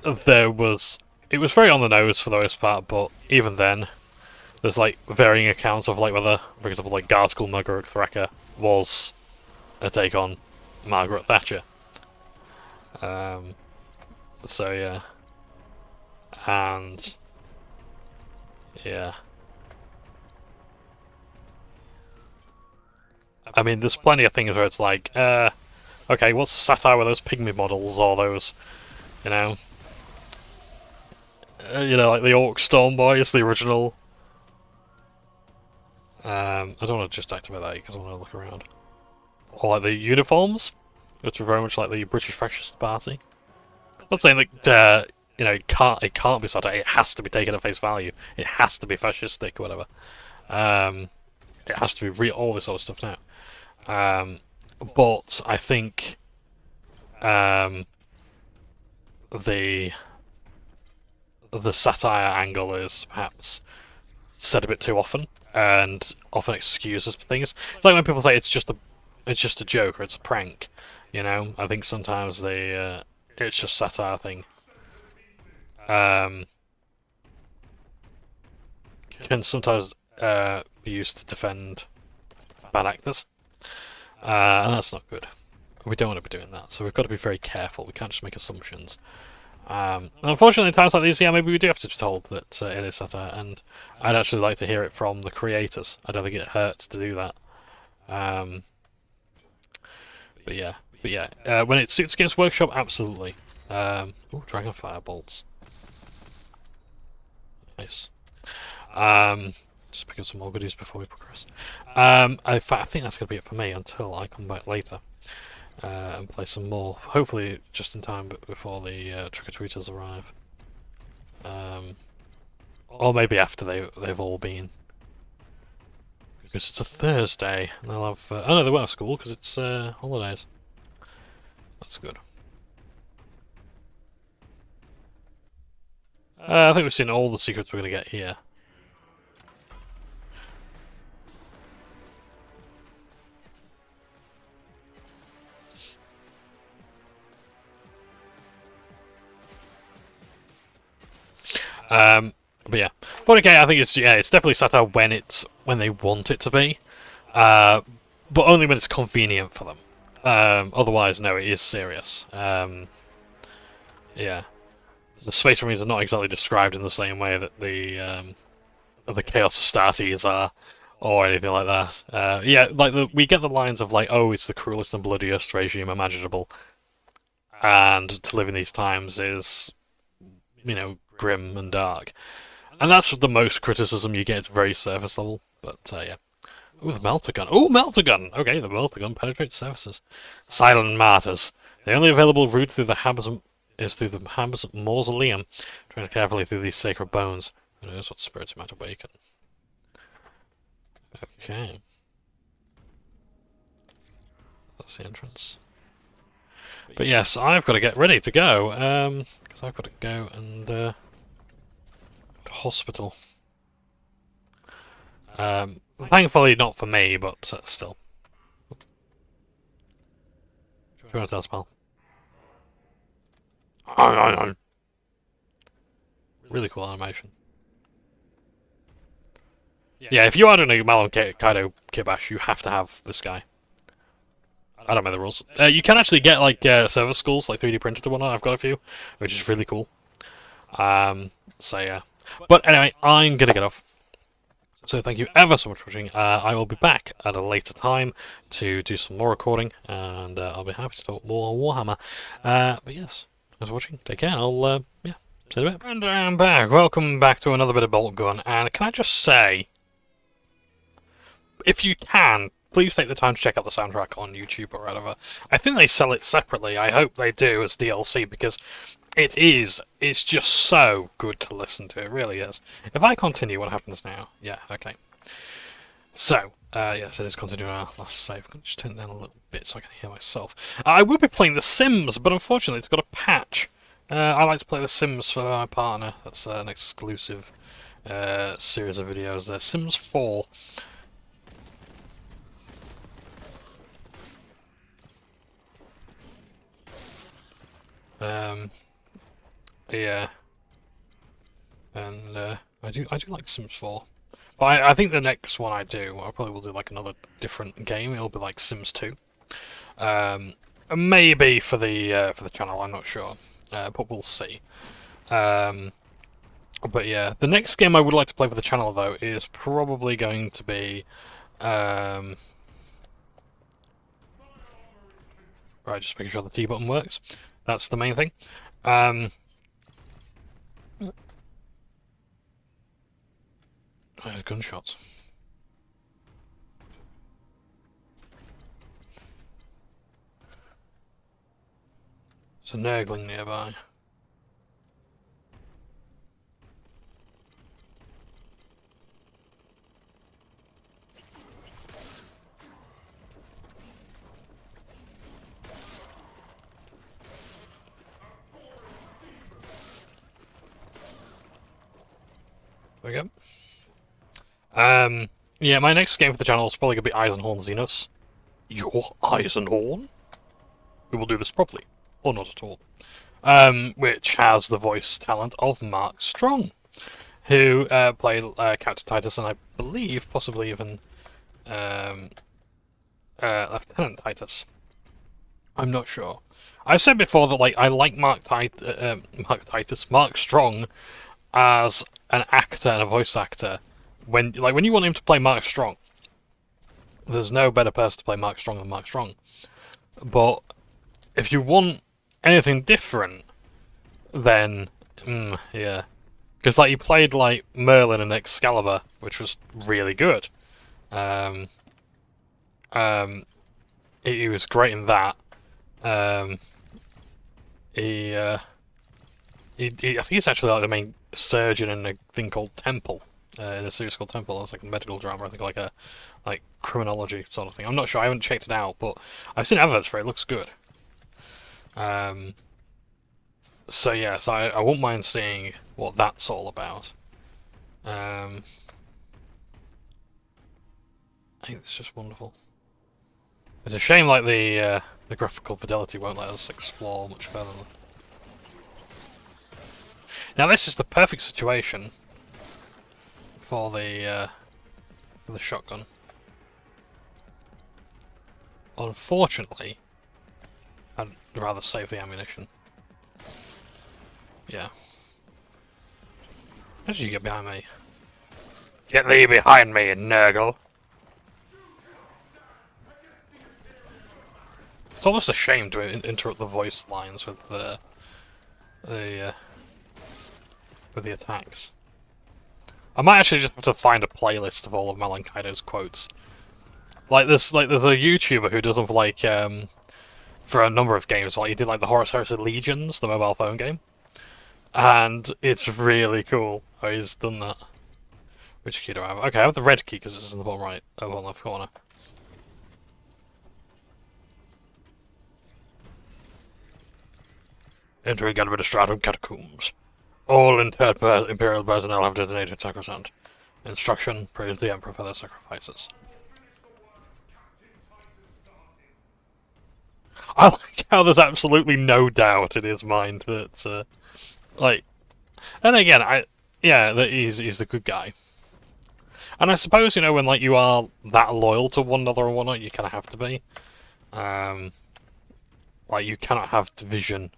it was very on the nose for the most part. But even then, there's like varying accounts of like whether, for example, like Garskull Margaret Thracker was a take on Margaret Thatcher. So yeah, and yeah. I mean, there's plenty of things where it's like, okay, what's the satire with those pygmy models or those, you know, like the Orc Storm Boys, the original. I don't want to just activate that because I want to look around. Or like the uniforms, which are very much like the British Fascist Party. I'm not saying that it can't be satire. It has to be taken at face value. It has to be fascistic or whatever. It has to be real. All this sort of stuff now. But I think the satire angle is perhaps said a bit too often, and often excuses things. It's like when people say it's just a joke or it's a prank. I think sometimes it's just satire thing. Can sometimes be used to defend bad actors. And that's not good. We don't want to be doing that, so we've got to be very careful. We can't just make assumptions. And unfortunately, in times like these, maybe we do have to be told that it is satire, and I'd actually like to hear it from the creators. I don't think it hurts to do that. But yeah, when it suits Games Workshop, absolutely. Oh, Dragonfire bolts. Nice. Just pick up some more goodies before we progress. In fact, I think that's going to be it for me until I come back later and play some more. Hopefully, just in time before the trick-or-treaters arrive, or maybe after they've all been. Because it's a Thursday, and they'll have. Oh no, they won't have school because it's holidays. That's good. I think we've seen all the secrets we're going to get here. But yeah, but okay, I think it's definitely satire when they want it to be, but only when it's convenient for them. Otherwise, no, it is serious. Yeah, the Space Marines are not exactly described in the same way that the Chaos Astartes are, or anything like that. Yeah, like we get the lines of like, oh, it's the cruelest and bloodiest regime imaginable, and to live in these times is, grim and dark. And that's the most criticism you get. It's very surface level, but yeah. Ooh, the melter gun. Ooh, melter gun! Okay, the melter gun penetrates surfaces. Silent martyrs. The only available route through the Habs is through the Habs mausoleum. Tread carefully through these sacred bones. Who knows what spirits might awaken. Okay. That's the entrance. But yes, I've got to get ready to go, because I've got to go and to hospital. Thankfully not for me, but still. Do you want to tell us, pal? Really cool animation. Yeah, if you are doing a Malum Caedo Kibash, you have to have this guy. I don't know the rules. You can actually get like service skulls, like 3D printed and whatnot. I've got a few, which is really cool. So yeah. But anyway, I'm gonna get off. So thank you ever so much for watching. I will be back at a later time to do some more recording, and I'll be happy to talk more Warhammer. But yes, thanks for watching. Take care. I'll see you in a bit. And I'm back. Welcome back to another bit of Boltgun. And can I just say, if you can, please take the time to check out the soundtrack on YouTube or whatever. I think they sell it separately. I hope they do as DLC, because it's just so good to listen to. It really is. If I continue, what happens now? Yeah, okay. So, Yes, it is continuing our last save. I'll just turn it down a little bit so I can hear myself. I will be playing The Sims, but unfortunately it's got a patch. I like to play The Sims for my partner. That's an exclusive series of videos there. Sims 4. Yeah. And I do like Sims 4. But I think the next one I probably will do like another different game. It'll be like Sims 2. Maybe for the channel, I'm not sure. But we'll see. But yeah, the next game I would like to play for the channel though is probably going to be right, just making sure the T button works. That's the main thing. I heard gunshots. It's a nurgling nearby. There we go. Yeah, my next game for the channel is probably going to be Eisenhorn Xenos. Your Eisenhorn? We will do this properly. Or not at all. Which has the voice talent of Mark Strong, who played Captain Titus, and I believe possibly even Lieutenant Titus. I'm not sure. I've said before that I like Mark Strong as an actor and a voice actor. When you want him to play Mark Strong, there's no better person to play Mark Strong than Mark Strong. But if you want anything different, then yeah, because he played Merlin in Excalibur, which was really good. He was great in that. I think he's actually the main surgeon in a thing called Temple, in a series called Temple. It's like a medical drama, I think, like criminology sort of thing. I'm not sure. I haven't checked it out, but I've seen adverts for it. It looks good. So yeah, I won't mind seeing what that's all about. I think it's just wonderful. It's a shame the graphical fidelity won't let us explore much further. Now this is the perfect situation for the shotgun. Unfortunately, I'd rather save the ammunition. Yeah. How did you get behind me? Get thee behind me, Nurgle! It's almost a shame to interrupt the voice lines with the attacks. I might actually just have to find a playlist of all of Malum Caedo's quotes. There's the YouTuber who does them for a number of games. He did the Horus Heresy Legions, the mobile phone game. And it's really cool how he's done that. Which key do I have? Okay, I have the red key because it's in the bottom right, bottom left corner. Entering Administratum Catacombs. All Imperial personnel have detonated Sacrosanct. Instruction, praise the Emperor for their sacrifices. I like how there's absolutely no doubt in his mind that, and again, that he's the good guy. And I suppose, when you are that loyal to one another and whatnot, you kind of have to be. You cannot have division.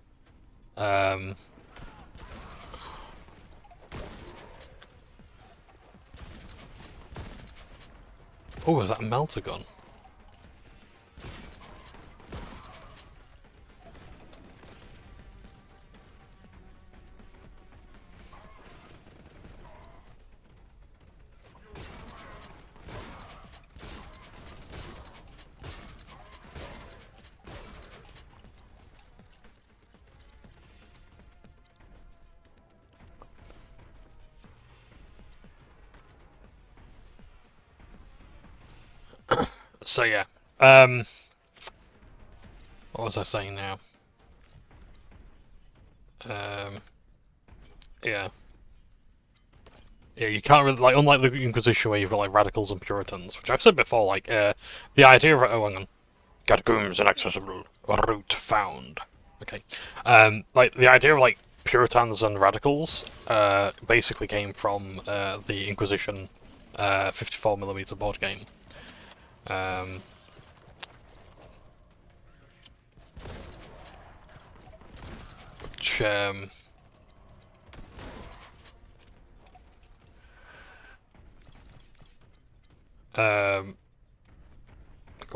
Oh, is that a melter gun? So yeah. What was I saying now? Yeah. Yeah, you can't really, like, unlike the Inquisition where you've got, like, radicals and Puritans, which I've said before, like, the idea of, oh, hang on, catacombs inaccessible, route found. Okay. Like, the idea of, like, Puritans and radicals, basically came from, the Inquisition, 54mm board game. Which, go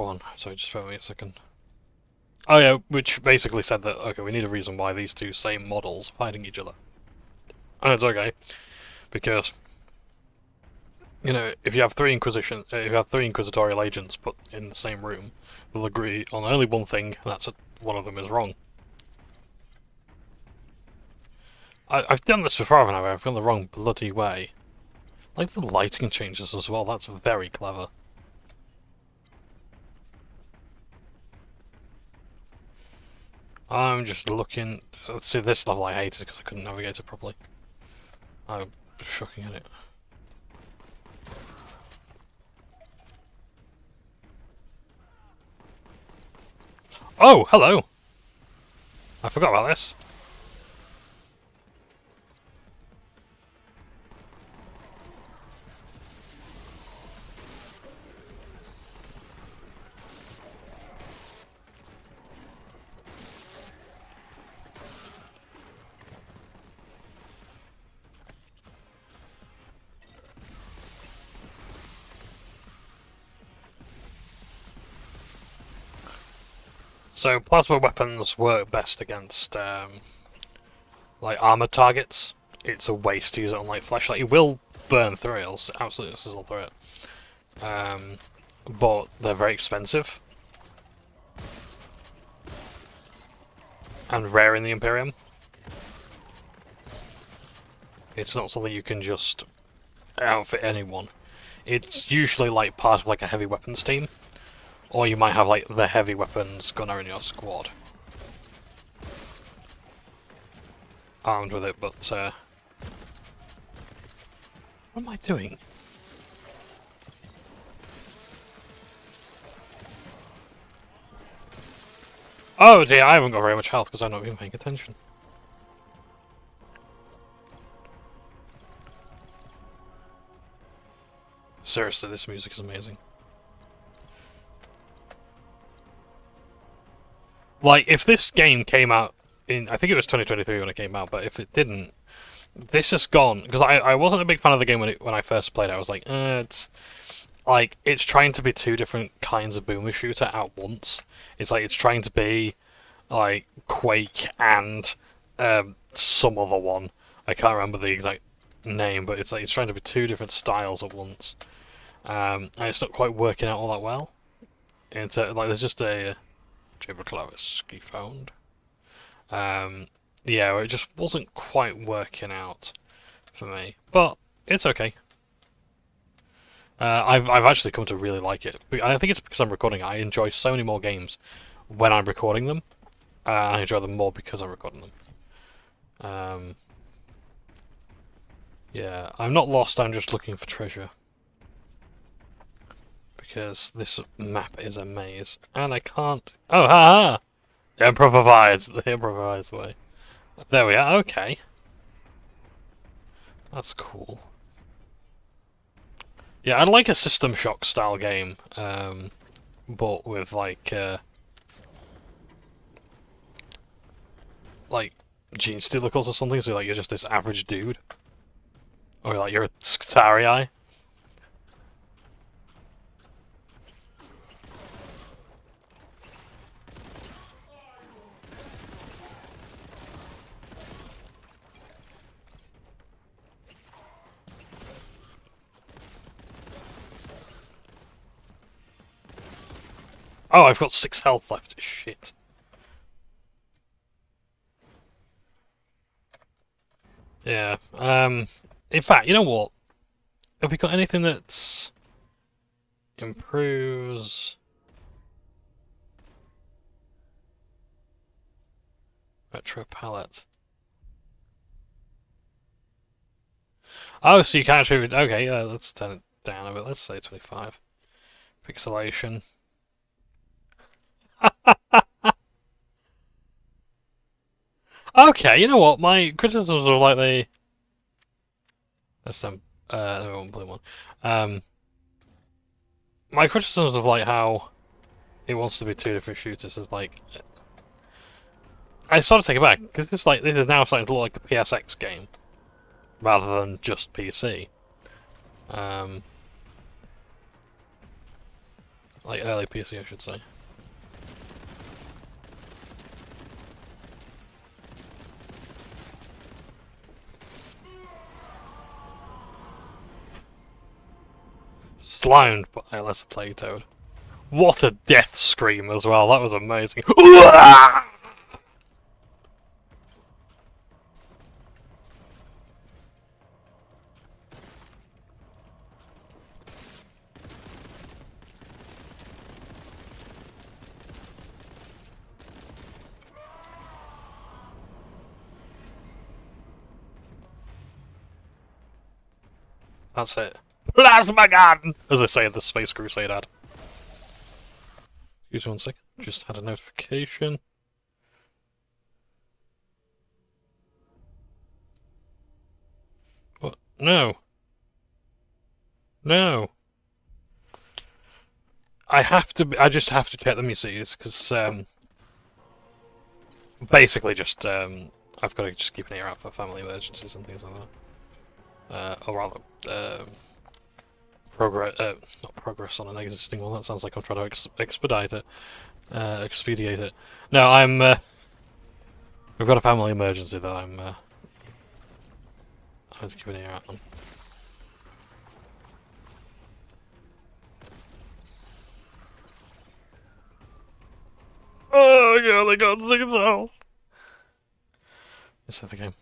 on, sorry, just bear with me a second. Oh yeah, which basically said that, okay, we need a reason why these two same models are fighting each other. And it's okay, because, you know, if you have three Inquisitorial agents put in the same room, they'll agree on only one thing, and that's that one of them is wrong. I've done this before, haven't I? I've gone the wrong bloody way. Like the lighting changes as well, that's very clever. I'm just looking... Let's see, this level I hated because I couldn't navigate it properly. I'm shocking at it. Oh, hello! I forgot about this. So plasma weapons work best against like armored targets. It's a waste to use it on like flashlight. You will burn through it, it'll absolutely sizzle through it. But they're very expensive and rare in the Imperium. It's not something you can just outfit anyone. It's usually like part of like a heavy weapons team. Or you might have, like, the heavy weapons gunner in your squad. Armed with it, but, what am I doing? Oh dear, I haven't got very much health because I've not been paying attention. Seriously, this music is amazing. Like, if this game came out in... I think it was 2023 when it came out, but if it didn't... This has gone... Because I wasn't a big fan of the game when I first played it. I was like, it's... Like, it's trying to be two different kinds of boomer shooter at once. It's like, it's trying to be, like, Quake and some other one. I can't remember the exact name, but it's like, it's trying to be two different styles at once. And it's not quite working out all that well. Like, there's just a... Chamber Clavis key found. Yeah, it just wasn't quite working out for me, but it's okay. I've actually come to really like it. I think it's because I'm recording it. I enjoy so many more games when I'm recording them. I enjoy them more because I'm recording them. Yeah, I'm not lost. I'm just looking for treasure. Because this map is a maze, and I can't... Oh, ha ha! The Emperor provides. The Emperor provides the way. There we are, okay. That's cool. Yeah, I'd like a System Shock style game, but with like Gene Steelicles or something, so like you're just this average dude. Or like you're a Skitarii. Oh, I've got 6 health left. Shit. Yeah. In fact, you know what? Have we got anything that's improves? Retro palette. Oh, so you can actually... Okay, let's turn it down a bit. Let's say 25. Pixelation. Okay, you know what? My criticisms are like the... That's them. No, blue one. My criticisms of like how it wants to be two different shooters is like... I sort of take it back, because it's like, this is now starting to look like a PSX game, rather than just PC. Like early PC, I should say. Slimed by a lesser plague toad. What a death scream as well, that was amazing. That's it. Plasma gun! As I say in the Space Crusade ad. Excuse me 1 second, just had a notification. What? No. No. I just have to check the musics, because, basically just, I've got to just keep an ear out for family emergencies and things like that. Or rather, not progress on an existing one, that sounds like I'm trying to expedite it. Expedite it. No, we've got a family emergency that I have to keep an ear out on. Oh god, they got sick as hell. Let's have the game.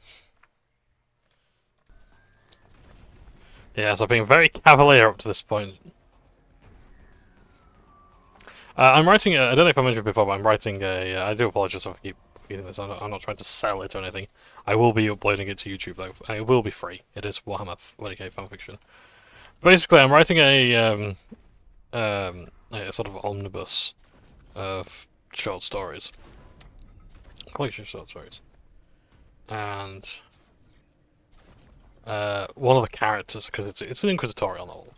Yeah, so I've been very cavalier up to this point. I'm writing I don't know if I mentioned before, but I'm writing I do apologize if I keep repeating this, I'm not trying to sell it or anything. I will be uploading it to YouTube though, and it will be free. It is Warhammer 40k fanfiction. Basically, I'm writing a sort of omnibus of short stories. Collection of short stories. And one of the characters, because it's an inquisitorial novel,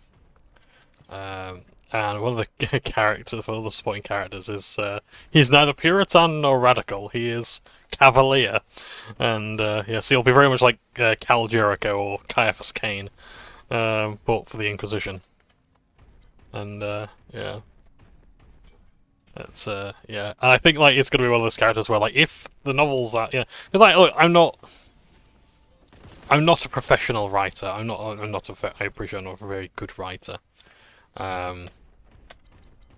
and one of the characters, one of the supporting characters, is he's neither Puritan nor radical. He is Cavalier, and yeah, so he'll be very much like Cal Jericho or Caiaphas Cain, but for the Inquisition. And yeah, it's yeah, and I think like it's gonna be one of those characters where like if the novels are, yeah, because like look, I'm not a professional writer. I appreciate I'm not a very good writer. And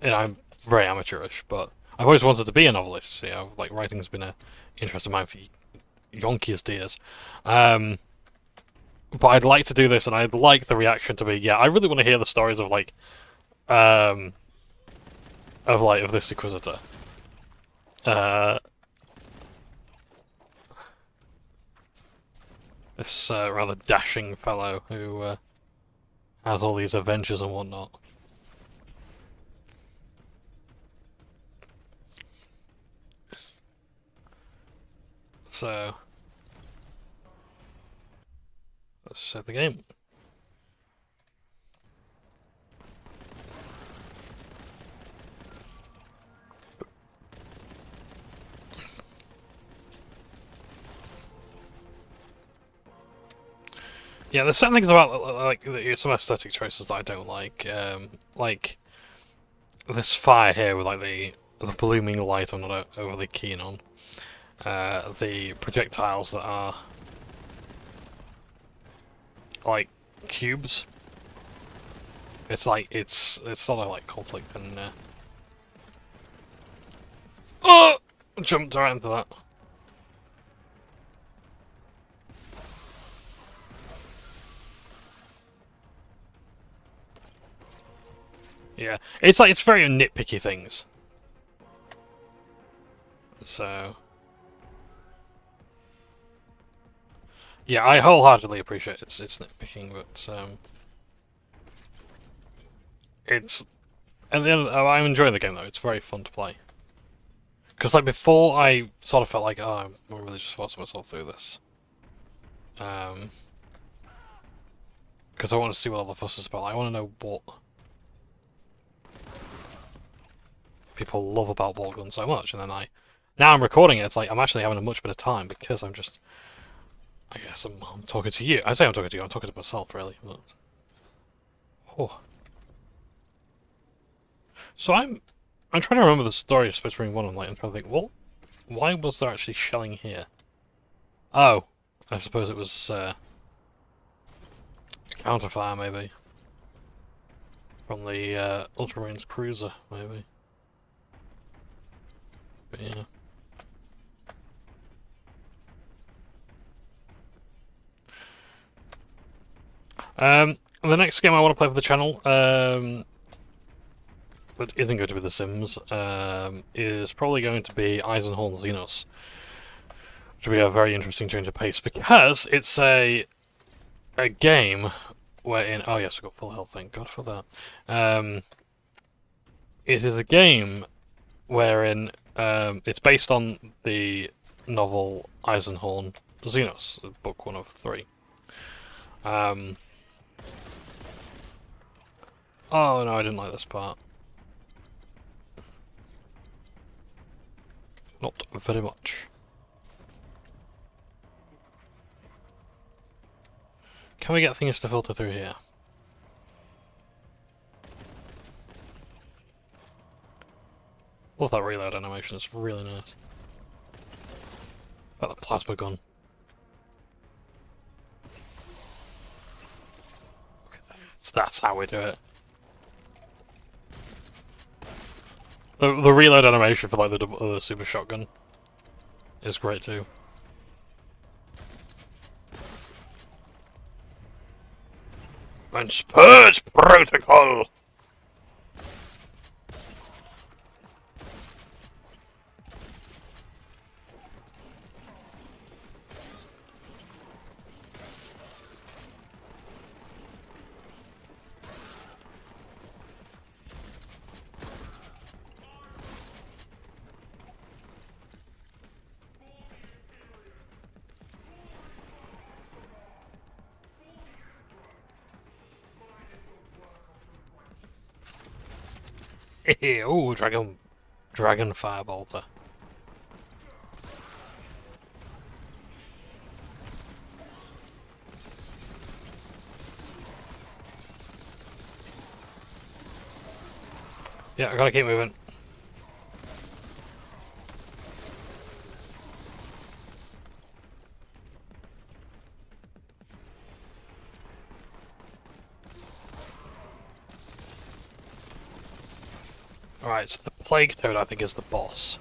I'm very amateurish, but I've always wanted to be a novelist. You know, like writing's been an interest of mine for yonkiest years. But I'd like to do this, and I'd like the reaction to be, yeah, I really want to hear the stories of like, of this Inquisitor. This rather dashing fellow who has all these adventures and whatnot. So let's just save the game. Yeah, there's certain things about like some aesthetic choices that I don't like this fire here with like the blooming light. I'm not overly keen on. The projectiles that are like cubes. It's like it's sort of like conflict and oh, jumped right into that. Yeah, it's like it's very nitpicky things. So Yeah, I wholeheartedly appreciate it's nitpicking, but it's at the end. I'm enjoying the game though. It's very fun to play. Because like before, I sort of felt like, oh, I'm really just forcing myself through this. Because I want to see what all the fuss is about. I want to know what people love about Boltgun so much, and then now I'm recording it. It's like I'm actually having a much better time because I'm just. I guess I'm talking to you. I say I'm talking to you. I'm talking to myself, really. But, oh. So I'm trying to remember the story of Space Marine 1. I'm trying to think, well, why was there actually shelling here? Oh, I suppose it was a counterfire, maybe. From the Ultramarines cruiser, maybe. But yeah. The next game I want to play for the channel, that isn't going to be The Sims, is probably going to be Eisenhorn Xenos. Which will be a very interesting change of pace because it's a game wherein... Oh yes, I've got full health, thank God for that. It is a game wherein it's based on the novel Eisenhorn Xenos, book 1 of 3. Oh no, I didn't like this part. Not very much. Can we get things to filter through here? Love that reload animation, it's really nice. About the plasma gun. Okay, that's how we do it. The reload animation for like the super shotgun is great too. And Purge Protocol! Ooh, dragon firebolter. Yeah, I gotta keep moving. Alright, so the Plague Toad I think is the boss.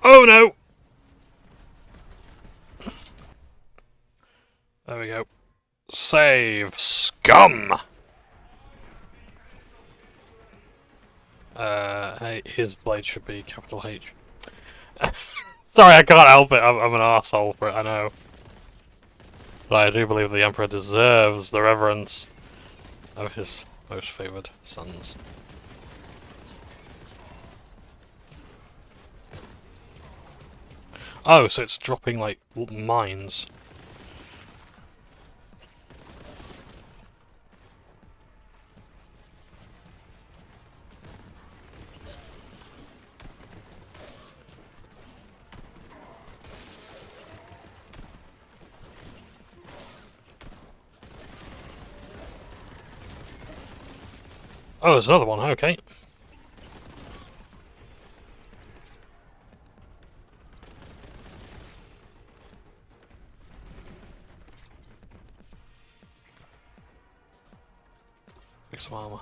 Oh no! There we go. Save scum! Hey, his blade should be capital H. Sorry, I can't help it. I'm an arsehole for it, I know. But I do believe the Emperor deserves the reverence of his most favoured sons. Oh, so it's dropping, like, mines. Oh, there's another one, okay. Take some armor.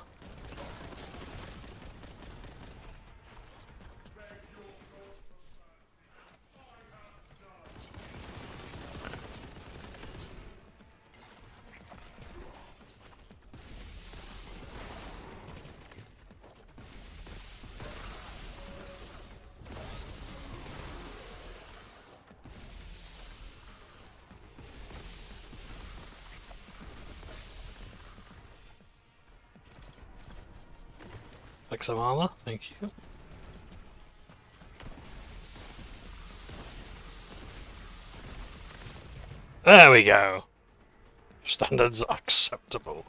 Take some armor, thank you. There we go. Standards acceptable.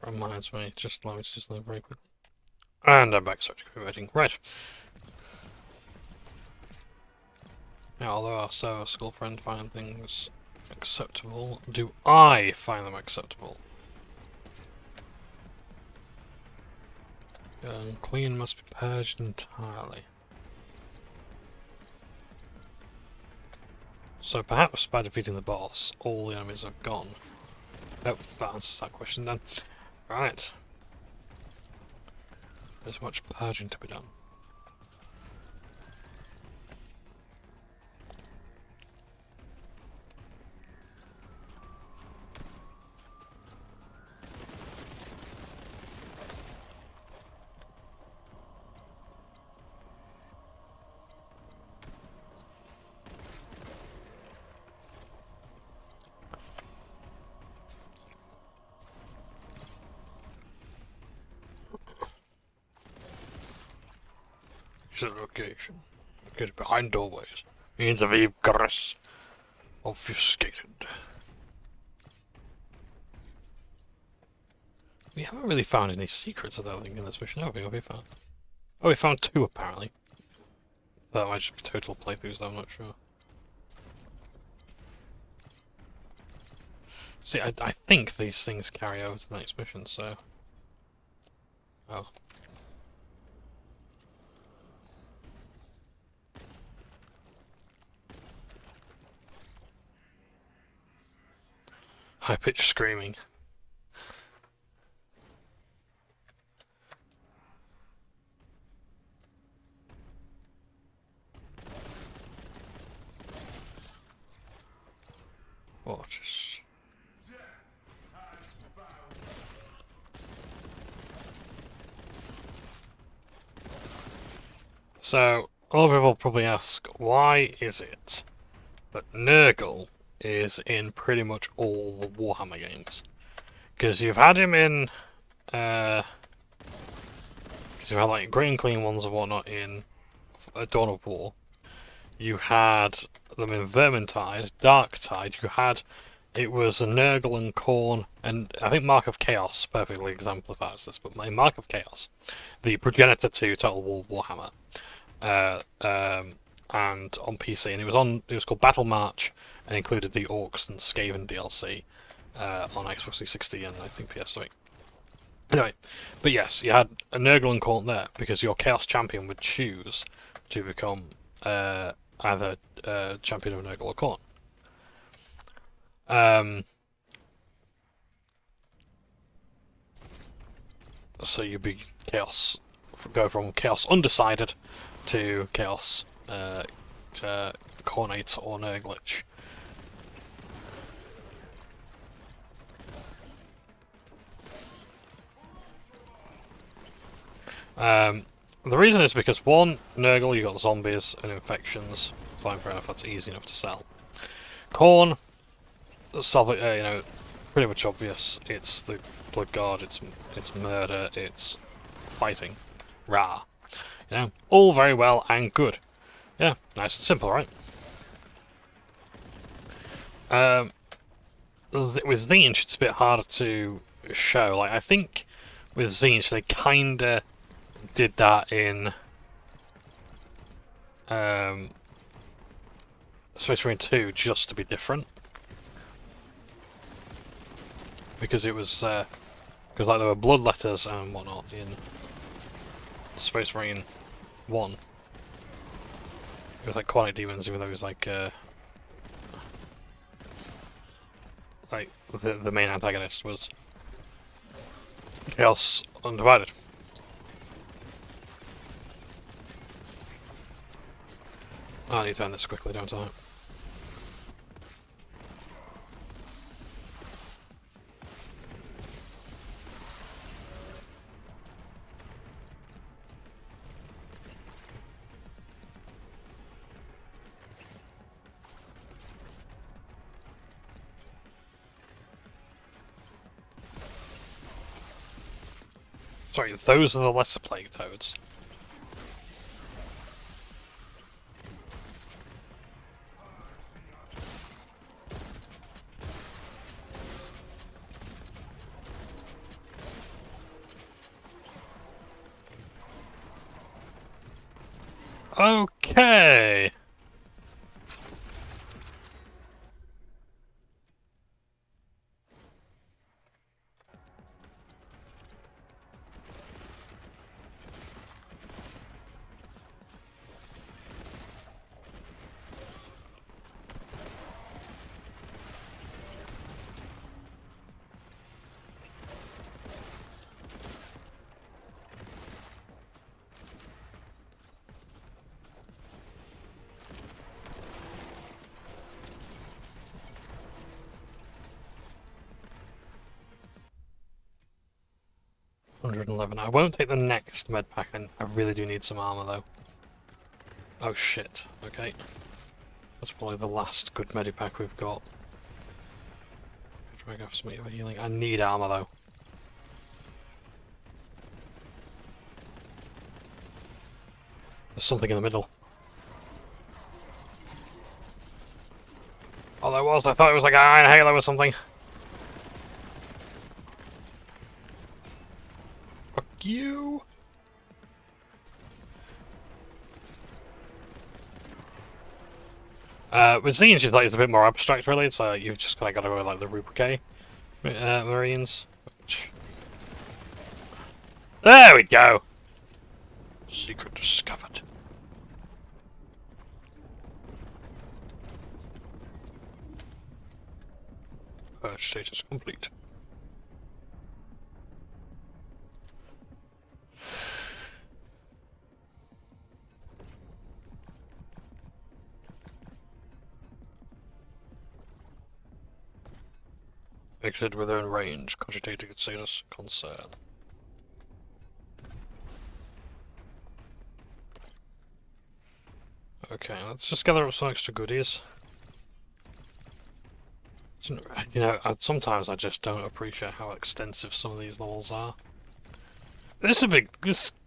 Reminds me, just let me just leave very quickly. And I'm back, subject waiting. Right. Now, although our server school friend find things acceptable, do I find them acceptable? Clean must be purged entirely. So perhaps by defeating the boss, all the enemies are gone. Oh, that answers that question then. Right. There's much purging to be done. Location. Located behind doorways. Means of egress. Obfuscated. We haven't really found any secrets, I don't think, in this mission, have we? What have we found? Oh, we found 2, apparently. That might just be total playthroughs, though, I'm not sure. See, I think these things carry over to the next mission, so... Oh. High-pitched screaming. Watch. So, a lot of people probably ask, why is it that Nurgle is in pretty much all the Warhammer games? Because you've had him in, because you've had like Great and Clean ones and whatnot in Dawn of War. You had them in Vermintide, Darktide. You had, it was a Nurgle and Khorne, and I think Mark of Chaos perfectly exemplifies this. But in Mark of Chaos, the progenitor to Total War Warhammer, and on PC, and it was called Battle March, and included the Orcs and Skaven DLC on Xbox 360 and I think PS3. Anyway, but yes, you had a Nurgle and Khorne there because your Chaos Champion would choose to become either Champion of Nurgle or Khorne. So you'd be Chaos, go from Chaos Undecided to Chaos Khornate or Nurglich. The reason is because, one, Nurgle, you got zombies and infections. Fine, fair enough, that's easy enough to sell. Khorne, pretty much obvious. It's the Blood God, it's murder, it's fighting. Rah. All very well and good. Yeah, nice and simple, right? With Tzeentch, it's a bit harder to show. Like, I think with Tzeentch, they kinda did that in Space Marine 2 just to be different, because it was because like there were blood letters and whatnot in Space Marine 1. It was like Quantic Demons, even though it was like the main antagonist was Chaos Undivided. I need to end this quickly, don't I? Sorry, those are the lesser plague toads. Okay. $111. I won't take the next med pack, and I really do need some armor though. Oh shit. Okay. That's probably the last good medipack we've got. Try to have some healing. I need armor though. There's something in the middle. Oh, there was. I thought it was like an iron halo or something. Fuck you. With Zinj, it's like it's a bit more abstract, really. So you've just kind of got to go with like the Rubrique Marines. Which... There we go. Secret discovered. Purge status complete. Exited within range. Cogitating status concern. Okay, let's just gather up some extra goodies. You know, sometimes I just don't appreciate how extensive some of these levels are. This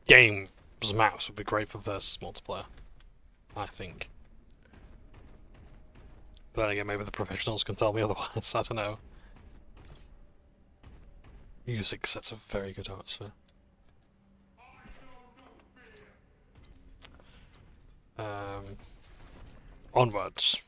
game's maps would be great for versus multiplayer, I think. But then again, maybe the professionals can tell me otherwise. I don't know. Music sets a very good atmosphere. Onwards.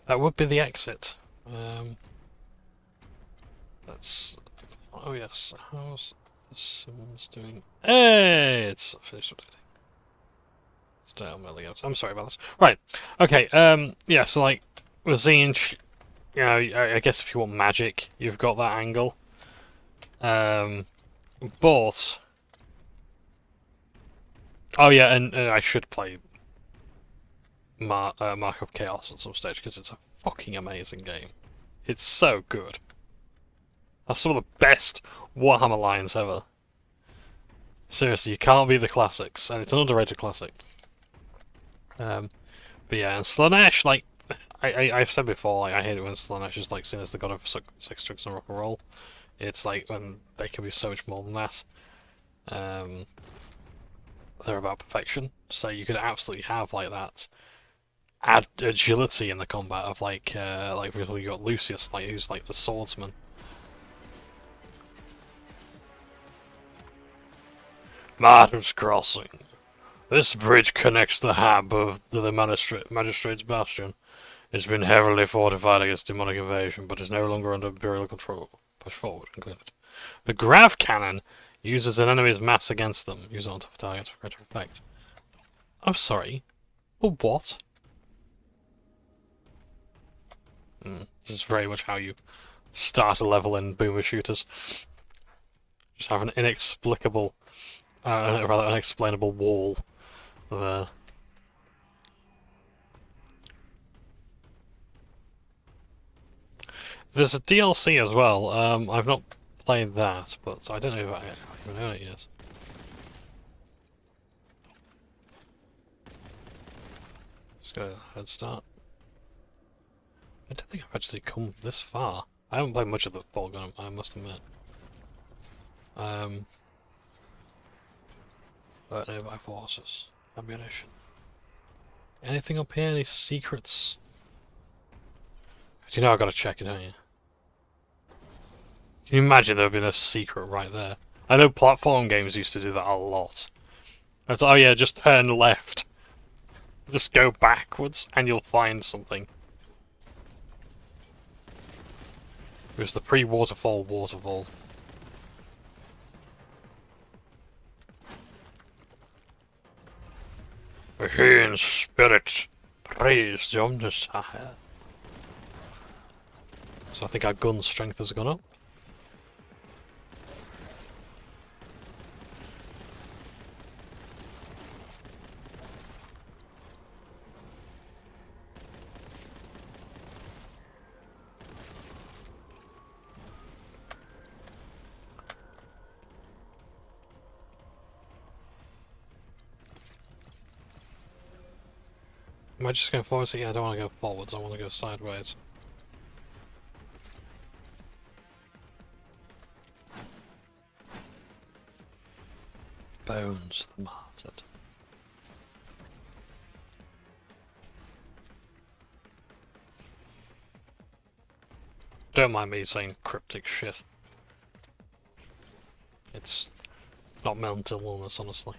That would be the exit. Let's... Oh yes, how's the Sims doing? Hey! It's finished updating. It's down really out. I'm sorry about this. Right, okay, yeah, so like, with Zinj, you know, I guess if you want magic, you've got that angle. But... Oh yeah, and I should play Mark of Chaos at some stage, because it's a fucking amazing game. It's so good. That's some of the best Warhammer lines ever. Seriously, you can't beat the classics, and it's an underrated classic. But yeah, and Slaanesh, like, I've said before, like, I hate it when Slaanesh is like seen as the god of sex, drugs, and rock and roll. It's like when they can be so much more than that. They're about perfection, so you could absolutely have like that. Add agility in the combat of like for example, you got Lucius, like who's like the swordsman. Martyr's Crossing. This bridge connects the hub of the Magistrate's Bastion. It's been heavily fortified against demonic invasion, but is no longer under Imperial control. Push forward and clear it. The Grav Cannon uses an enemy's mass against them. Use it on tough targets for greater effect. I'm sorry. Well, what? This is very much how you start a level in boomer shooters. Just have an inexplicable, rather unexplainable wall there. There's a DLC as well. I've not played that, but I don't know if I even own it yet. Got a head start. I don't think I've actually come this far. I haven't played much of the Boltgun, I must admit. But nearby forces. Ammunition. Anything up here? Any secrets? You know I've got to check it, don't you? Can you imagine there would have been a secret right there? I know platform games used to do that a lot. It's, oh yeah, just turn left. Just go backwards and you'll find something. It was the pre-waterfall waterfall. He in spirit, praise the Omnissiah. So I think our gun strength has gone up. Am I just going forwards? Yeah, I don't want to go forwards, I want to go sideways. Bones the martyred. Don't mind me saying cryptic shit. It's not mental illness, honestly.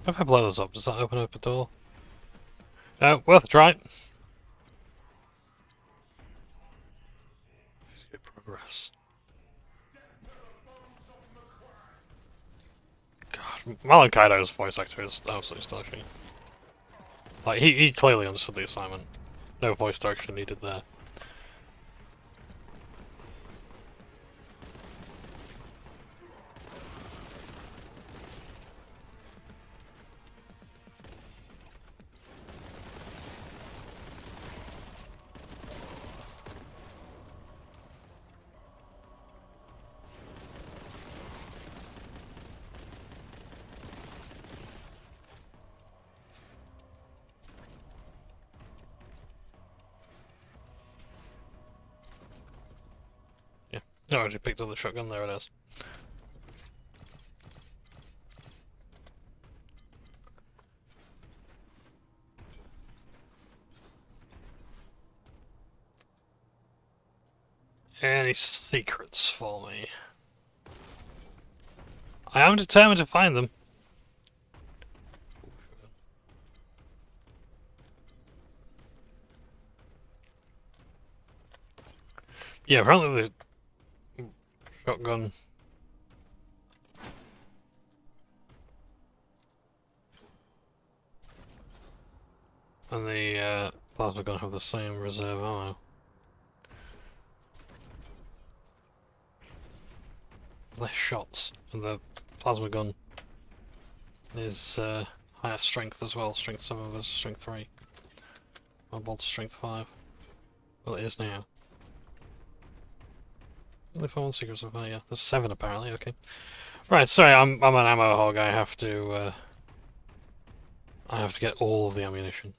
If I blow those up, does that open up a door? No, worth a try. Good progress. God, Malum Caedo's voice actor is absolutely astonishing. Like, he clearly understood the assignment. No voice direction needed there. No, I already picked up the shotgun, there it is. Any secrets for me? I am determined to find them. Yeah, apparently the shotgun and the plasma gun have the same reserve ammo. Less shots, and the plasma gun is higher strength as well, strength 7 versus strength 3. My bolt strength 5. Well, it is now. Only 4 secrets of yeah, there's 7 apparently, okay. Right, sorry, I'm an ammo hog, I have to get all of the ammunition.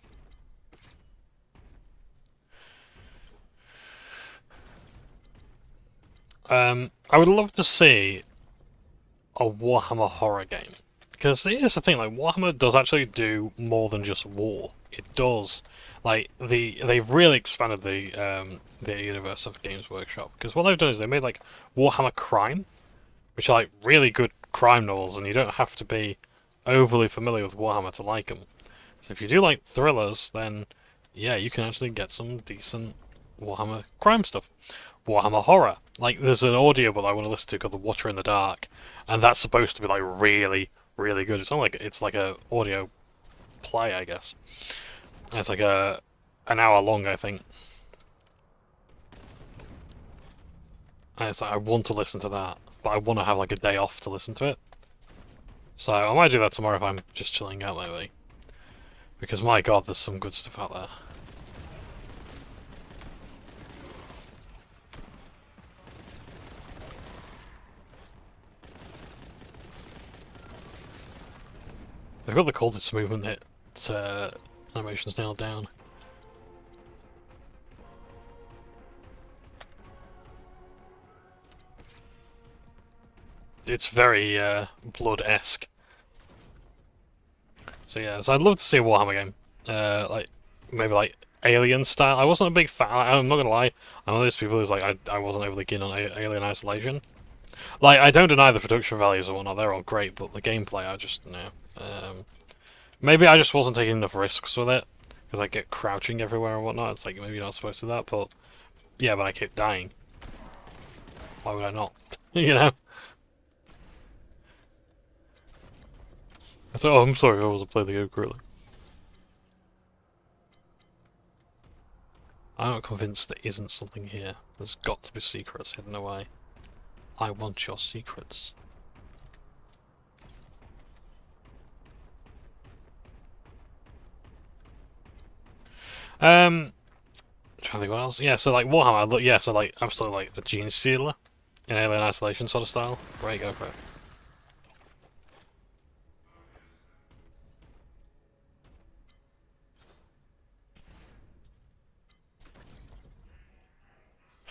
I would love to see a Warhammer horror game. Because here's the thing, like, Warhammer does actually do more than just war. It does. Like, they've really expanded the universe of Games Workshop. Because what they've done is they made, like, Warhammer Crime, which are, like, really good crime novels, and you don't have to be overly familiar with Warhammer to like them. So if you do like thrillers, then, yeah, you can actually get some decent Warhammer crime stuff. Warhammer Horror. Like, there's an audiobook I want to listen to called The Watcher in the Dark, and that's supposed to be, like, really, really good. It's not like it's like a audio play, I guess. It's like an hour long, I think. And it's like, I want to listen to that, but I want to have, like, a day off to listen to it. So I might do that tomorrow if I'm just chilling out lately. Because, my god, there's some good stuff out there. They've got the cultist movement hit animations nailed down. It's very Blood-esque. So yeah, so I'd love to see a Warhammer game. Like, maybe like Alien style. I wasn't a big fan, I'm not gonna lie. I'm one of those people who's like, I wasn't overly keen on Alien Isolation. Like, I don't deny the production values and whatnot, they're all great, but the gameplay, I just, no. Maybe I just wasn't taking enough risks with it, because I get crouching everywhere and whatnot. It's like, maybe you're not supposed to do that, but yeah, but I keep dying. Why would I not? You know? I said, oh, I'm sorry, I wasn't playing the game correctly. I'm not convinced there isn't something here. There's got to be secrets hidden away. I want your secrets. Trying to think what else. Yeah, so like Warhammer, yeah, so like absolutely like a gene stealer in Alien Isolation sort of style. Right, go for it.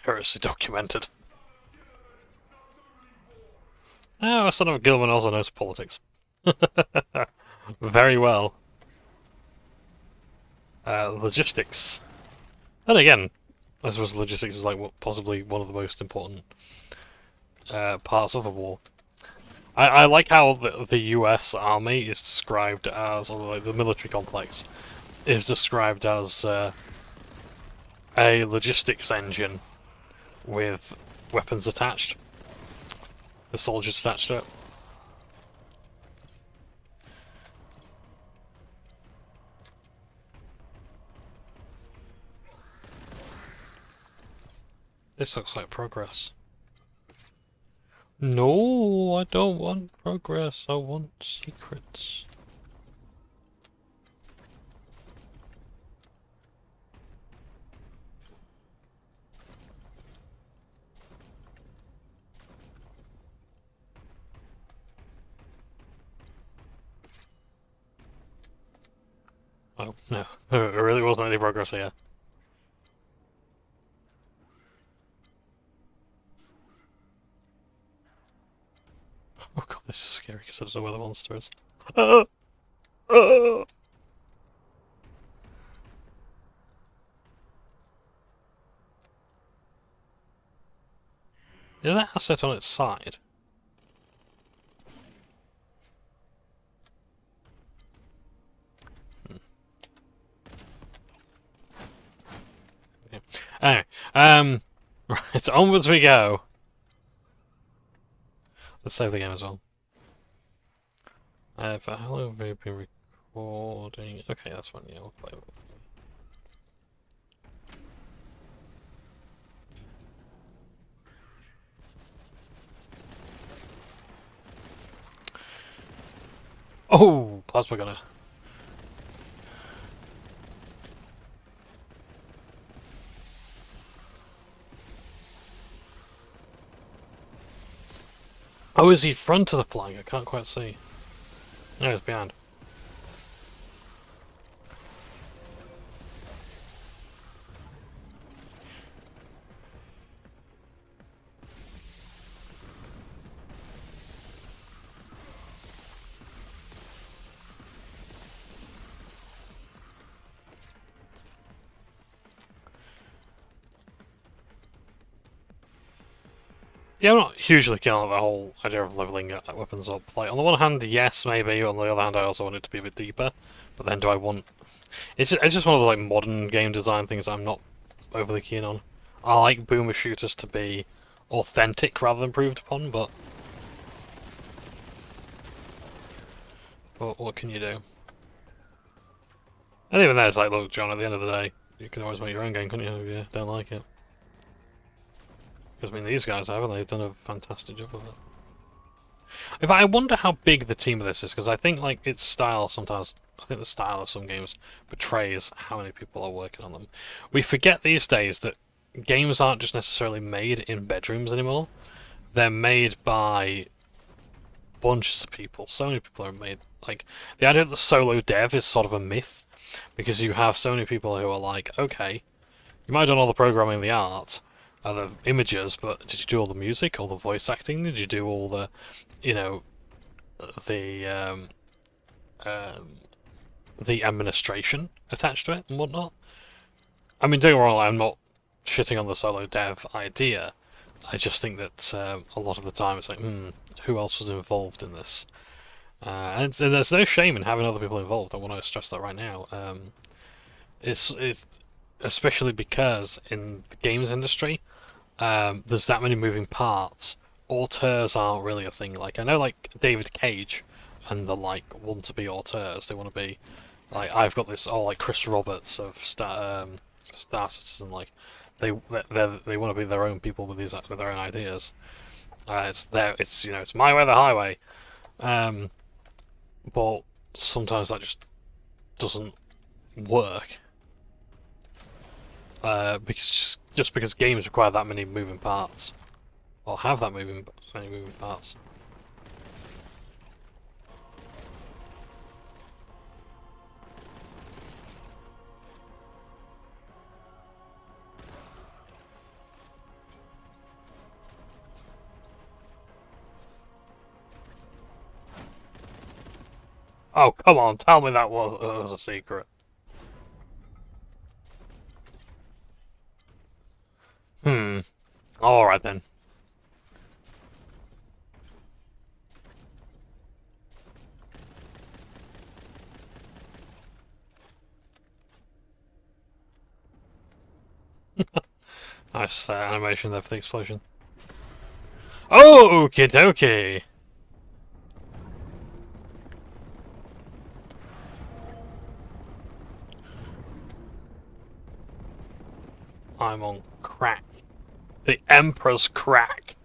Heresy documented. Oh, son of Gilman also knows politics. Very well. Logistics. And again, I suppose logistics is like possibly one of the most important parts of a war. I like how the US Army is described as, or like the military complex is described as a logistics engine with weapons attached. The soldiers attached to it. This looks like progress. No, I don't want progress. I want secrets. Oh, no. There really wasn't any progress here. Oh god, this is scary because I don't know where the monster is. Is that asset on its side? Yeah. Anyway, right, onwards we go. Let's save the game as well. For how long have we been recording? Okay, that's fine, yeah, we'll play it. Oh, plasma gunner. Oh, is he front of the flag? I can't quite see. No, it's behind. Yeah, I'm not hugely keen on the whole idea of leveling weapons up. Like, on the one hand, yes, maybe. On the other hand, I also want it to be a bit deeper. But then do I want... It's just one of those like modern game design things that I'm not overly keen on. I like boomer shooters to be authentic rather than proved upon, but what can you do? And even then, it's like, look, John, at the end of the day, you can always make your own game, couldn't you, if you don't like it? Because, I mean, these guys have, and they've done a fantastic job of it. In fact, I wonder how big the team of this is, because I think, like, its style sometimes... I think the style of some games betrays how many people are working on them. We forget these days that games aren't just necessarily made in bedrooms anymore. They're made by bunches of people. So many people are made like the idea that solo dev is sort of a myth, because you have so many people who are like, okay, you might have done all the programming, the art, the images, but did you do all the music, all the voice acting? Did you do all the, you know, the administration attached to it and whatnot? I mean, don't get me wrong, I'm not shitting on the solo dev idea. I just think that a lot of the time it's like, who else was involved in this? And there's no shame in having other people involved. I want to stress that right now. It's especially because in the games industry, there's that many moving parts. Auteurs aren't really a thing. Like I know, like David Cage, and the like want to be auteurs. They want to be like I've got this. Oh, like Chris Roberts of Star Citizen. Like they want to be their own people with their own ideas. It's my way or the highway. But sometimes that just doesn't work. Because just because games require that many moving parts, or have that many moving parts. Oh, come on, tell me that was a secret. Alright then. Nice animation there for the explosion. Oh, okie dokie! I'm on crack. The Emperor's crack.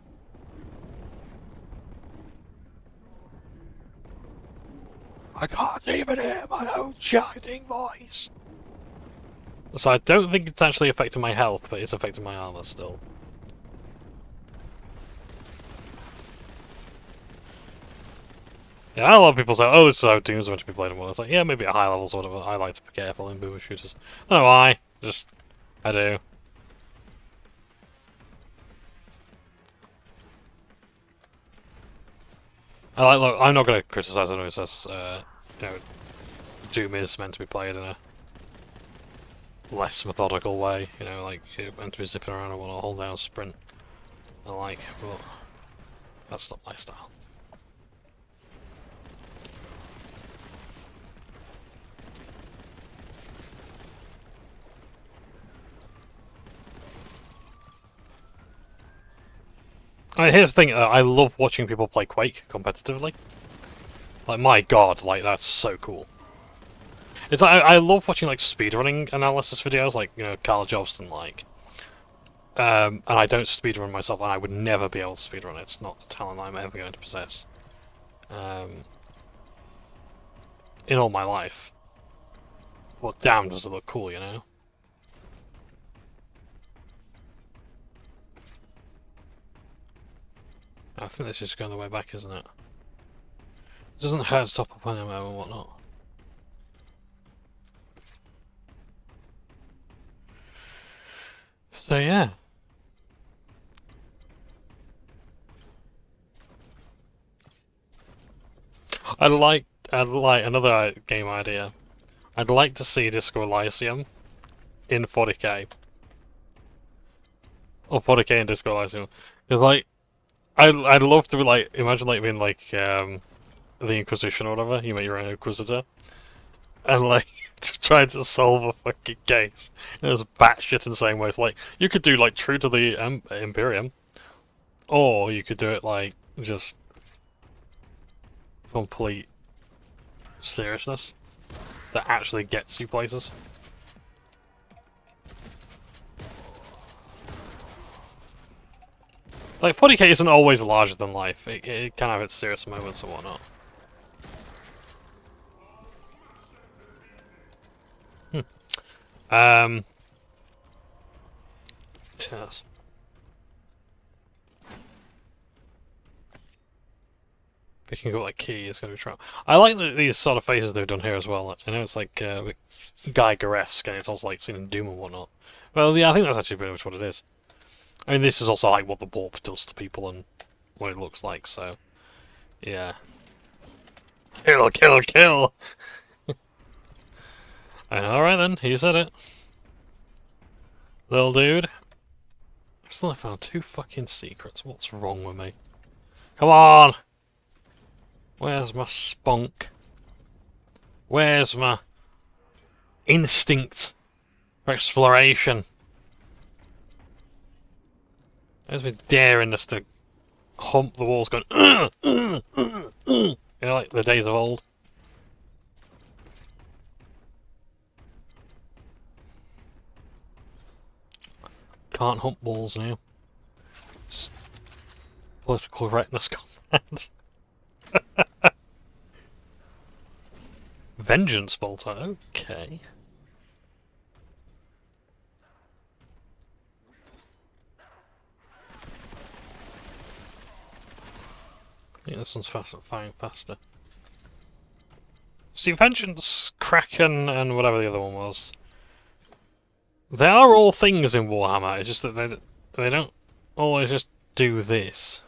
I can't even hear my own shouting voice. So I don't think it's actually affecting my health, but it's affecting my armor still. Yeah, a lot of people say, oh, this is how Doom's meant to be played and well. It's like, yeah, maybe at high levels or whatever. I like to be careful in boomer shooters. I don't know why. I do. Look, I'm not going to criticise anyone who says, Doom is meant to be played in a less methodical way. You know, like, you're meant to be zipping around and want to hold down sprint. Well, that's not my style. I mean, here's the thing, I love watching people play Quake competitively. Like, my god, like, that's so cool. It's like, I love watching, like, speedrunning analysis videos, like, you know, Carl Jobston, like. And I don't speedrun myself, and I would never be able to speedrun it. It's not a talent I'm ever going to possess. In all my life. Well, damn, does it look cool, you know? I think this is going the way back, isn't it? It doesn't hurt to top up on ammo and whatnot. So yeah. I'd like another game idea. I'd like to see Disco Elysium in 40k. Or 40k in Disco Elysium. Because like I'd love to be like imagine like being like the Inquisition or whatever, you make your own Inquisitor. And like trying to solve a fucking case. There's batshit insane ways. Like you could do like true to the Imperium. Or you could do it like just complete seriousness that actually gets you places. Like 40k isn't always larger than life. It can have its serious moments and whatnot. Yes. Picking up like key is going to be trouble. I like these sort of faces they've done here as well. I know it's like Geiger-esque, and it's also like seen in Doom and whatnot. Well, yeah, I think that's actually pretty much what it is. I mean, this is also like what the warp does to people and what it looks like, so... Yeah. Kill, kill, kill! Alright then, you said it. Little dude. I still have found 2 fucking secrets. What's wrong with me? Come on! Where's my spunk? Where's my instinct for exploration? Where's my daringness to hump the walls going, you know, like the days of old? Can't hump walls now. It's political correctness combat. Vengeance bolter, okay. Yeah, this one's firing faster. See, Vengeance, Kraken, and whatever the other one was. They are all things in Warhammer, it's just that they don't always just do this.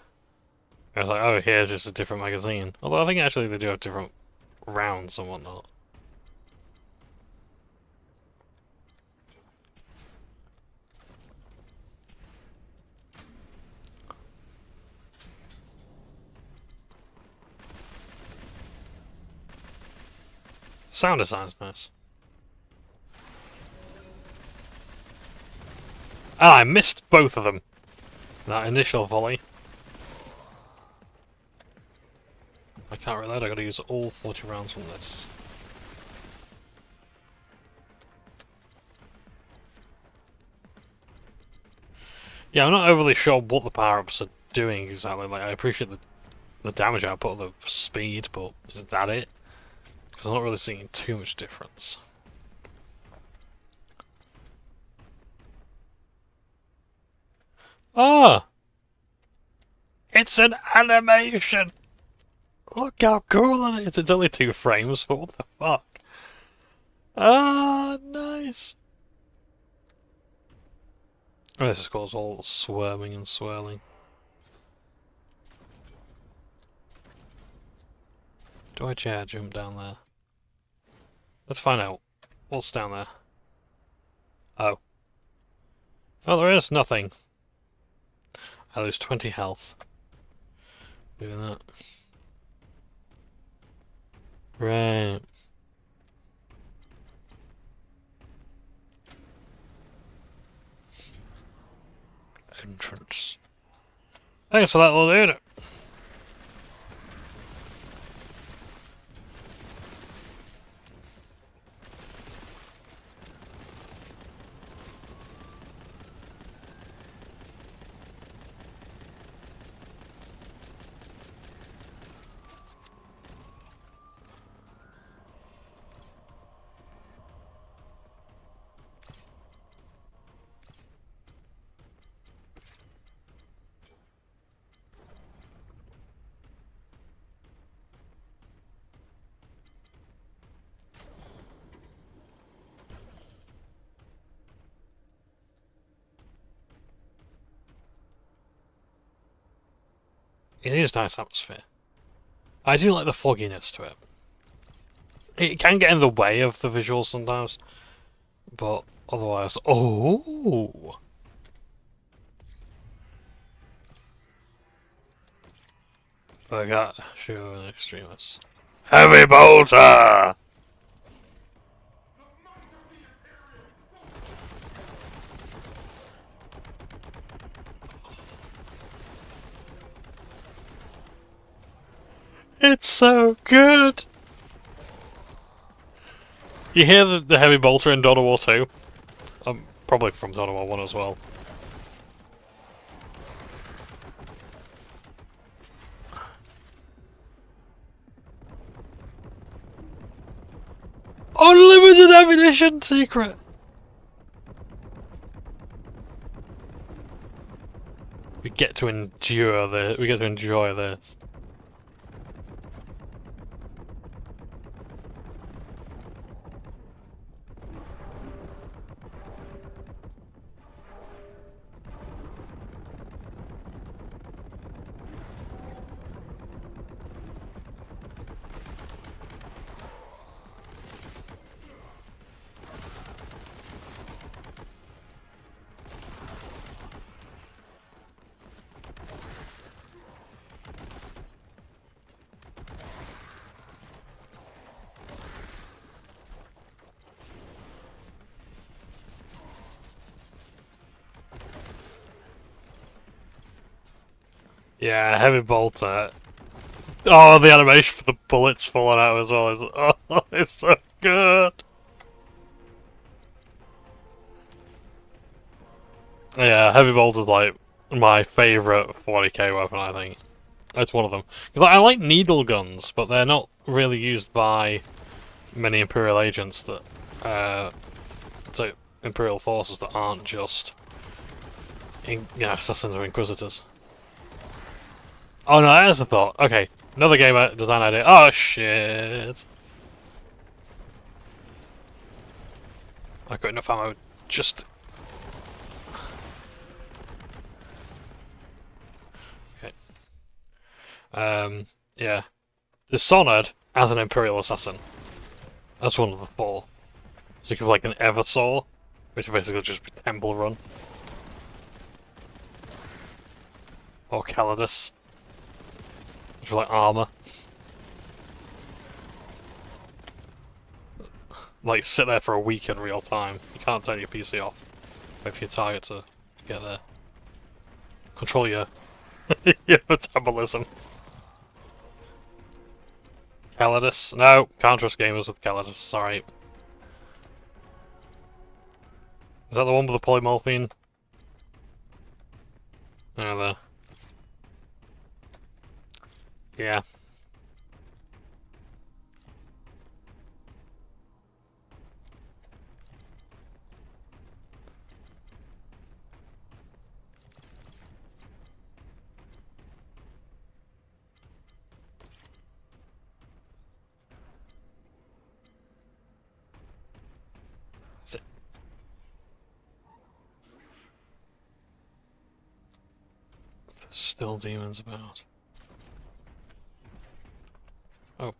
It's like, oh, here's just a different magazine. Although I think actually they do have different rounds and whatnot. Sound design's nice. Ah, I missed both of them. That initial volley. I can't reload, I gotta use all 40 rounds from this. Yeah, I'm not overly sure what the power-ups are doing exactly. Like, I appreciate the damage output of the speed, but is that it? Because I'm not really seeing too much difference. Ah! It's an animation! Look how cool it is! It's only 2 frames, but what the fuck? Ah, nice! Oh, this is cool, it's all swarming and swirling. Do I dare jump down there? Let's find out. What's down there? Oh. Oh, there is nothing. I lose 20 health. Doing that. Right. Entrance. Thanks for that, little dude. It is a nice atmosphere. I do like the fogginess to it. It can get in the way of the visuals sometimes, but otherwise... Oh! I got sure an extremist. Heavy bolter! It's so good! You hear the heavy bolter in Dawn of War 2? Probably from Dawn of War 1 as well. Unlimited ammunition secret! We get to endure this. We get to enjoy this. Yeah, heavy bolter. Oh, the animation for the bullets falling out as well is it's so good. Yeah, heavy bolter's like my favourite 40k weapon, I think. It's one of them. I like needle guns, but they're not really used by many Imperial agents that so Imperial forces that aren't just assassins or inquisitors. Oh no, there's a thought. Okay, another game design idea. Oh shit! I've got enough ammo. Just okay. Yeah. Dishonored as an Imperial assassin. That's one of the 4. So you could have like an Eversaw, which would basically just be Temple Run. Or Calidus, which are like armor. Like sit there for a week in real time. You can't turn your PC off. Wait for your target to get there. Control your your metabolism. Calidus? No, can't trust gamers with Calidus, sorry. Is that the one with the polymorphine? Oh, there. Yeah. There's still demons about. Oh.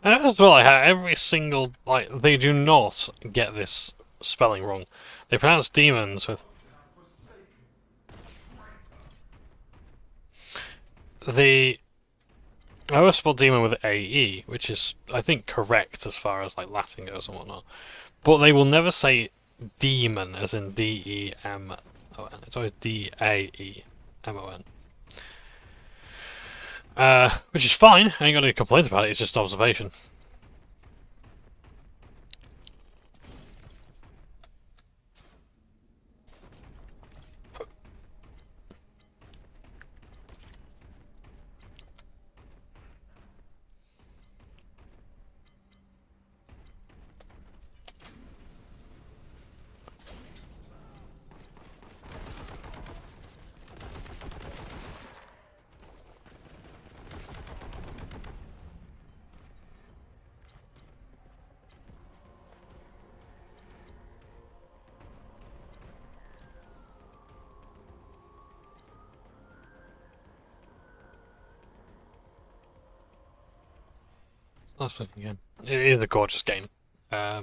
And as well, like how every single they do not get this spelling wrong. They pronounce demons with the. I always spell demon with AE, which is I think correct as far as like Latin goes and whatnot. But they will never say demon as in DEMON. It's always DAEMON. Which is fine. I ain't got any complaints about it. It's just an observation. That's looking good. It is a gorgeous game. Yeah,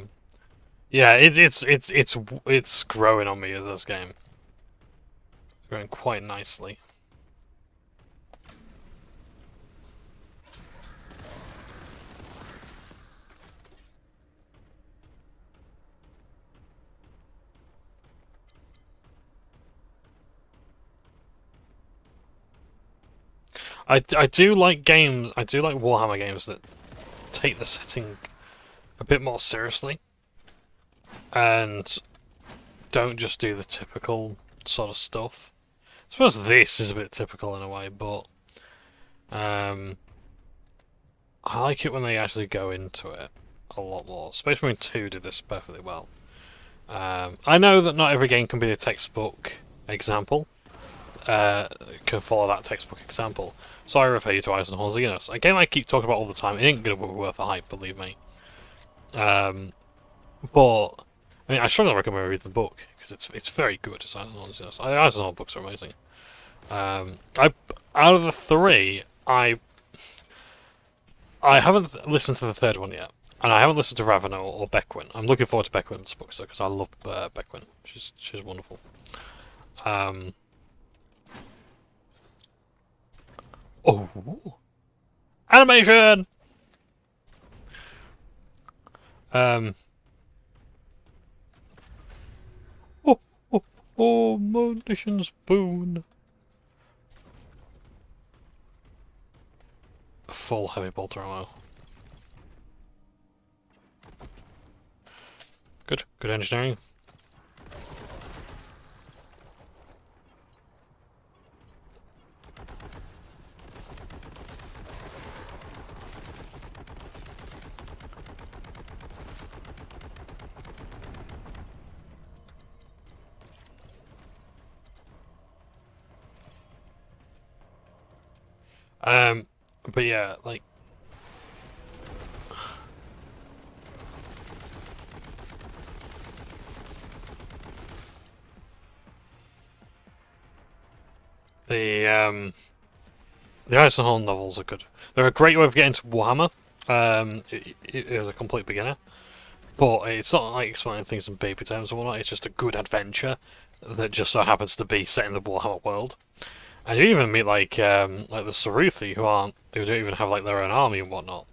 it's growing on me as this game. It's growing quite nicely. I do like games. I do like Warhammer games that take the setting a bit more seriously and don't just do the typical sort of stuff. I suppose this is a bit typical in a way, but I like it when they actually go into it a lot more. Space Marine 2 did this perfectly well. I know that not every game can be a textbook example, can follow that textbook example. So I refer you to Eisenhower Xenos, a game I keep talking about all the time. It ain't gonna be worth a hype, believe me. But I mean, I strongly recommend reading the book because it's very good. It's Eisenhower Xenos. Eisenhower books are amazing. Out of the 3, I haven't listened to the 3rd one yet, and I haven't listened to Ravenel or Beckwin. I'm looking forward to Beckwin's books though, because I love Beckwin. She's wonderful. Oh, animation. Oh, oh. Oh, Magician's Boon. Full heavy bolter ammo. Good. Good engineering. But yeah, like the Ironhorn novels are good. They're a great way of getting to Warhammer. As a complete beginner, but it's not like explaining things in baby terms and whatnot. It's just a good adventure that just so happens to be set in the Warhammer world. And you even meet like the Saruthi who don't even have like their own army and whatnot.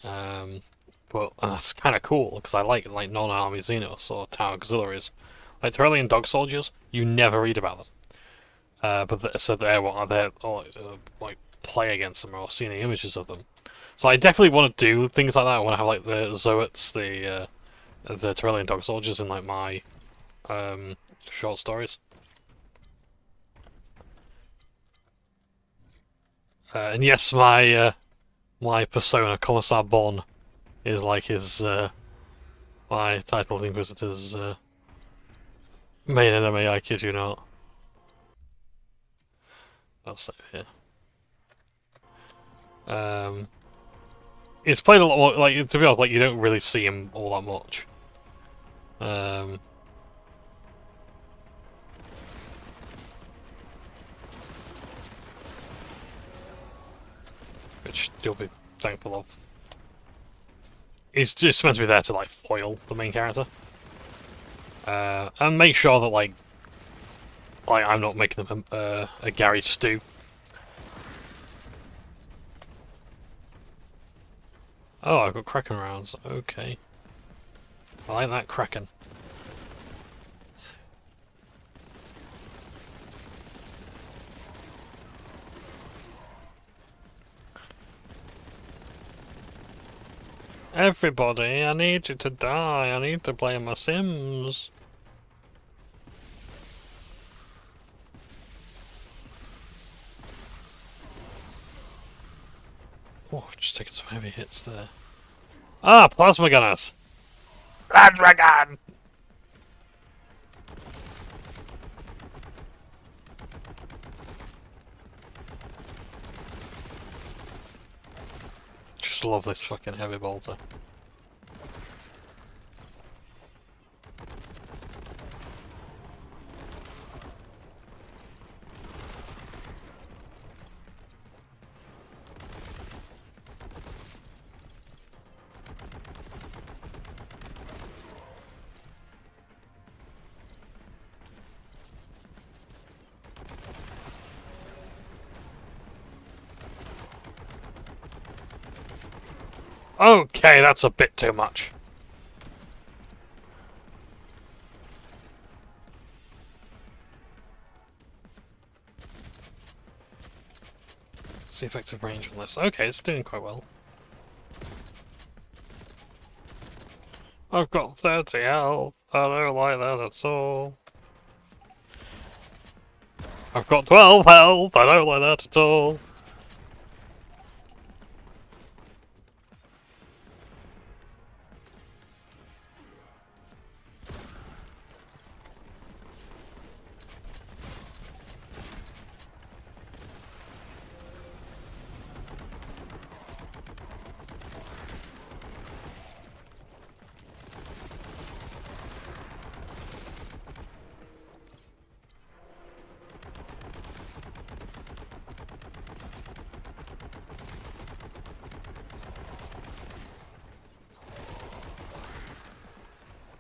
But that's kind of cool because I like non-army Xenos or Tower Auxiliaries, like Tyrellian dog soldiers. You never read about them, so they're like play against them or see any images of them. So I definitely want to do things like that. I want to have like the Zoets, the Tyrellian dog soldiers in like my short stories. And yes, my persona, Commissar Bonne, is like his my titled Inquisitor's main enemy. I kid you not. I'll say here. It's played a lot more. Like to be honest, like you don't really see him all that much. Which you'll be thankful of. He's just meant to be there to like foil the main character, and make sure that like I'm not making them a Gary stew. Oh, I've got Kraken rounds. Okay, I like that Kraken. Everybody, I need you to die. I need to play my Sims. Oh, I've just taken some heavy hits there. Ah, plasma gunners! Plasma gun! Just love this fucking heavy bolter. Okay, that's a bit too much. What's the effective range on this? Okay, it's doing quite well. I've got 30 health. I don't like that at all. I've got 12 health. I don't like that at all.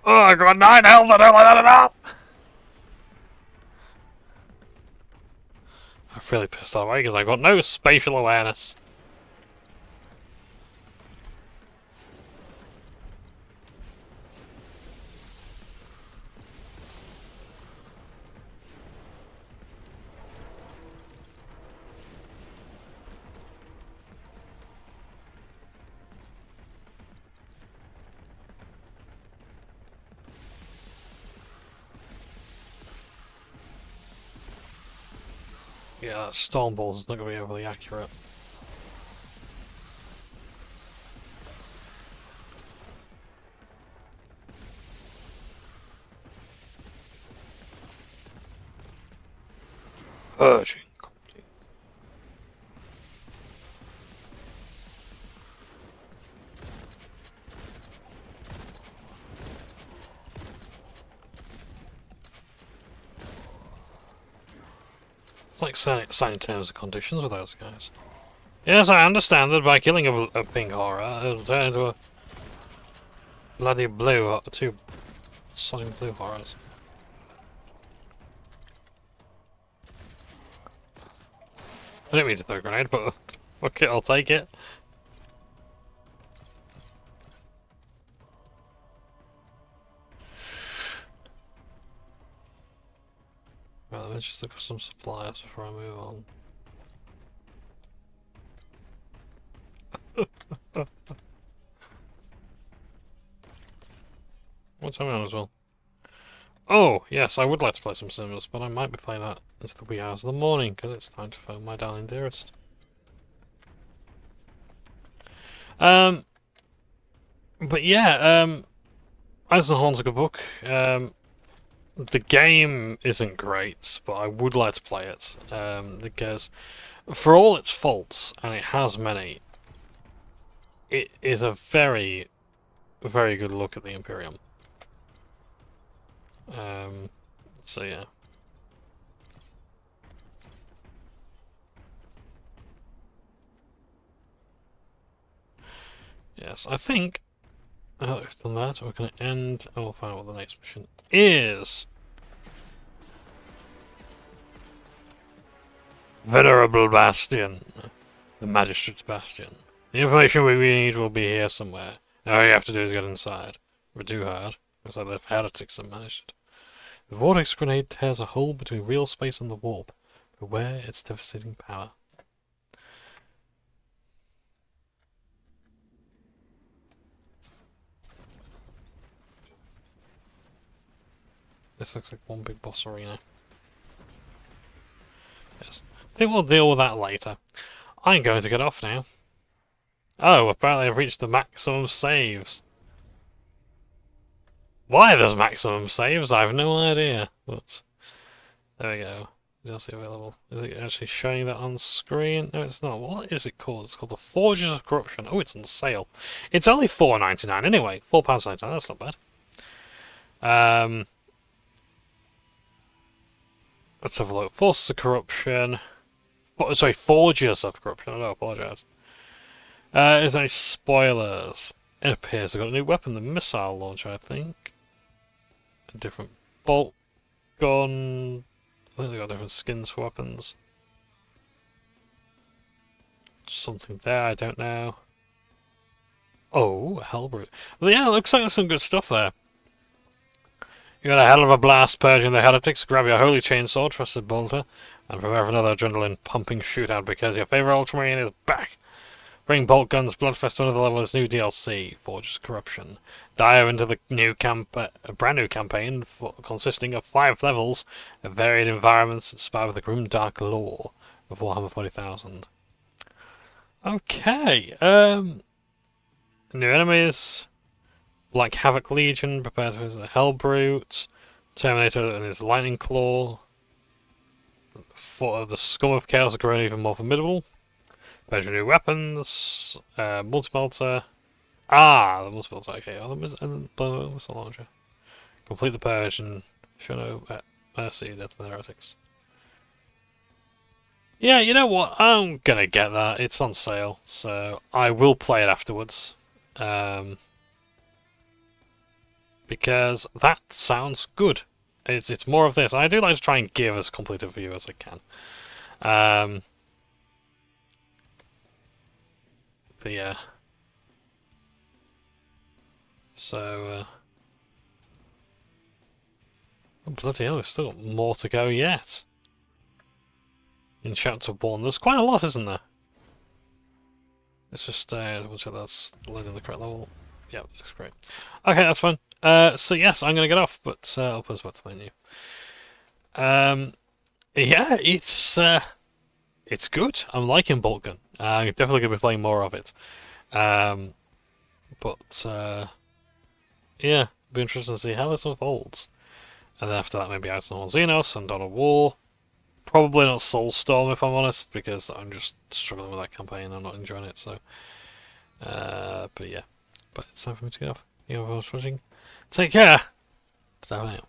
Oh, I got 9 health. I don't like that at all. I'm really pissed that way because I got no spatial awareness. Yeah, storm balls is not going to be overly accurate. Purging. It's like signing terms and conditions with those guys. Yes, I understand that by killing a pink horror, it'll turn into a bloody blue, two sodding blue horrors. I didn't mean to throw a grenade, but okay, I'll take it. Right, let's just look for some supplies before I move on. What's going on as well? Oh, yes, I would like to play some Sims, but I might be playing that into the wee hours of the morning, because it's time to phone my darling dearest. But yeah, Eisenhorn's a good book. The game isn't great, but I would like to play it, because for all its faults, and it has many, it is a very, very good look at the Imperium. So yeah. Yes, I think we've done that. We're going to end, and we'll find out what the next mission is. Venerable Bastion. The Magistrate's Bastion. The information we need will be here somewhere. All you have to do is get inside. We're too hard. Looks like the heretics have managed it. The vortex grenade tears a hole between real space and the warp. Beware its devastating power. This looks like one big boss arena. Yes. I think we'll deal with that later. I'm going to get off now. Oh, apparently I've reached the maximum saves. Why there's maximum saves, I have no idea. But there we go. Just available. Is it actually showing that on screen? No, it's not. What is it called? It's called the Forges of Corruption. Oh, it's on sale. It's only £4.99 anyway. £4.99. That's not bad. Let's have a look. Forces of Corruption. Sorry, Forges of Corruption. I do apologise. Is any spoilers? It appears they've got a new weapon, the missile launcher, I think. A different bolt gun. I think they've got different skins for weapons. Something there, I don't know. Oh, Hellbrute. Well, yeah, it looks like there's some good stuff there. You got a hell of a blast purging the heretics. Grab your holy chainsaw, trusted bolter, and prepare for another adrenaline-pumping shootout because your favourite Ultramarine is back. Bring Boltgun's Bloodfest to another level with this new DLC, Forges Corruption. Dive into the new brand new campaign consisting of 5 levels of varied environments inspired with the grim dark lore of Warhammer 40,000. Okay, new enemies. Black Havoc Legion, prepared for his Hellbrute. Terminator and his Lightning Claw. For the Scum of Chaos are growing even more formidable. Measure new weapons. Multi-bolter. Ah, the multi-bolter. Okay, the missile launcher. Complete the purge and show no mercy to the heretics. Yeah, you know what? I'm gonna get that. It's on sale, so I will play it afterwards. Because that sounds good. It's more of this. I do like to try and give as complete a view as I can. But yeah. So, oh, bloody hell, we've still got more to go yet. In Chapter 1. There's quite a lot, isn't there? Let's just, double check that's loading the correct level. Yeah, that's great. Okay, that's fine. So yes, I'm gonna get off, but I'll put us back to menu. Yeah, it's it's good. I'm liking Boltgun. I'm definitely going to be playing more of it. But yeah, be interesting to see how this unfolds. And then after that, maybe Eisenhorn Xenos and Dawn of War. Probably not Soulstorm, if I'm honest, because I'm just struggling with that campaign. I'm not enjoying it, so. But yeah. But it's time for me to get off. You know, if I was watching. Take care! Stay out.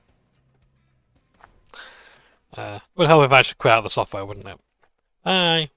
Would help if I actually quit out the software, wouldn't it? Bye!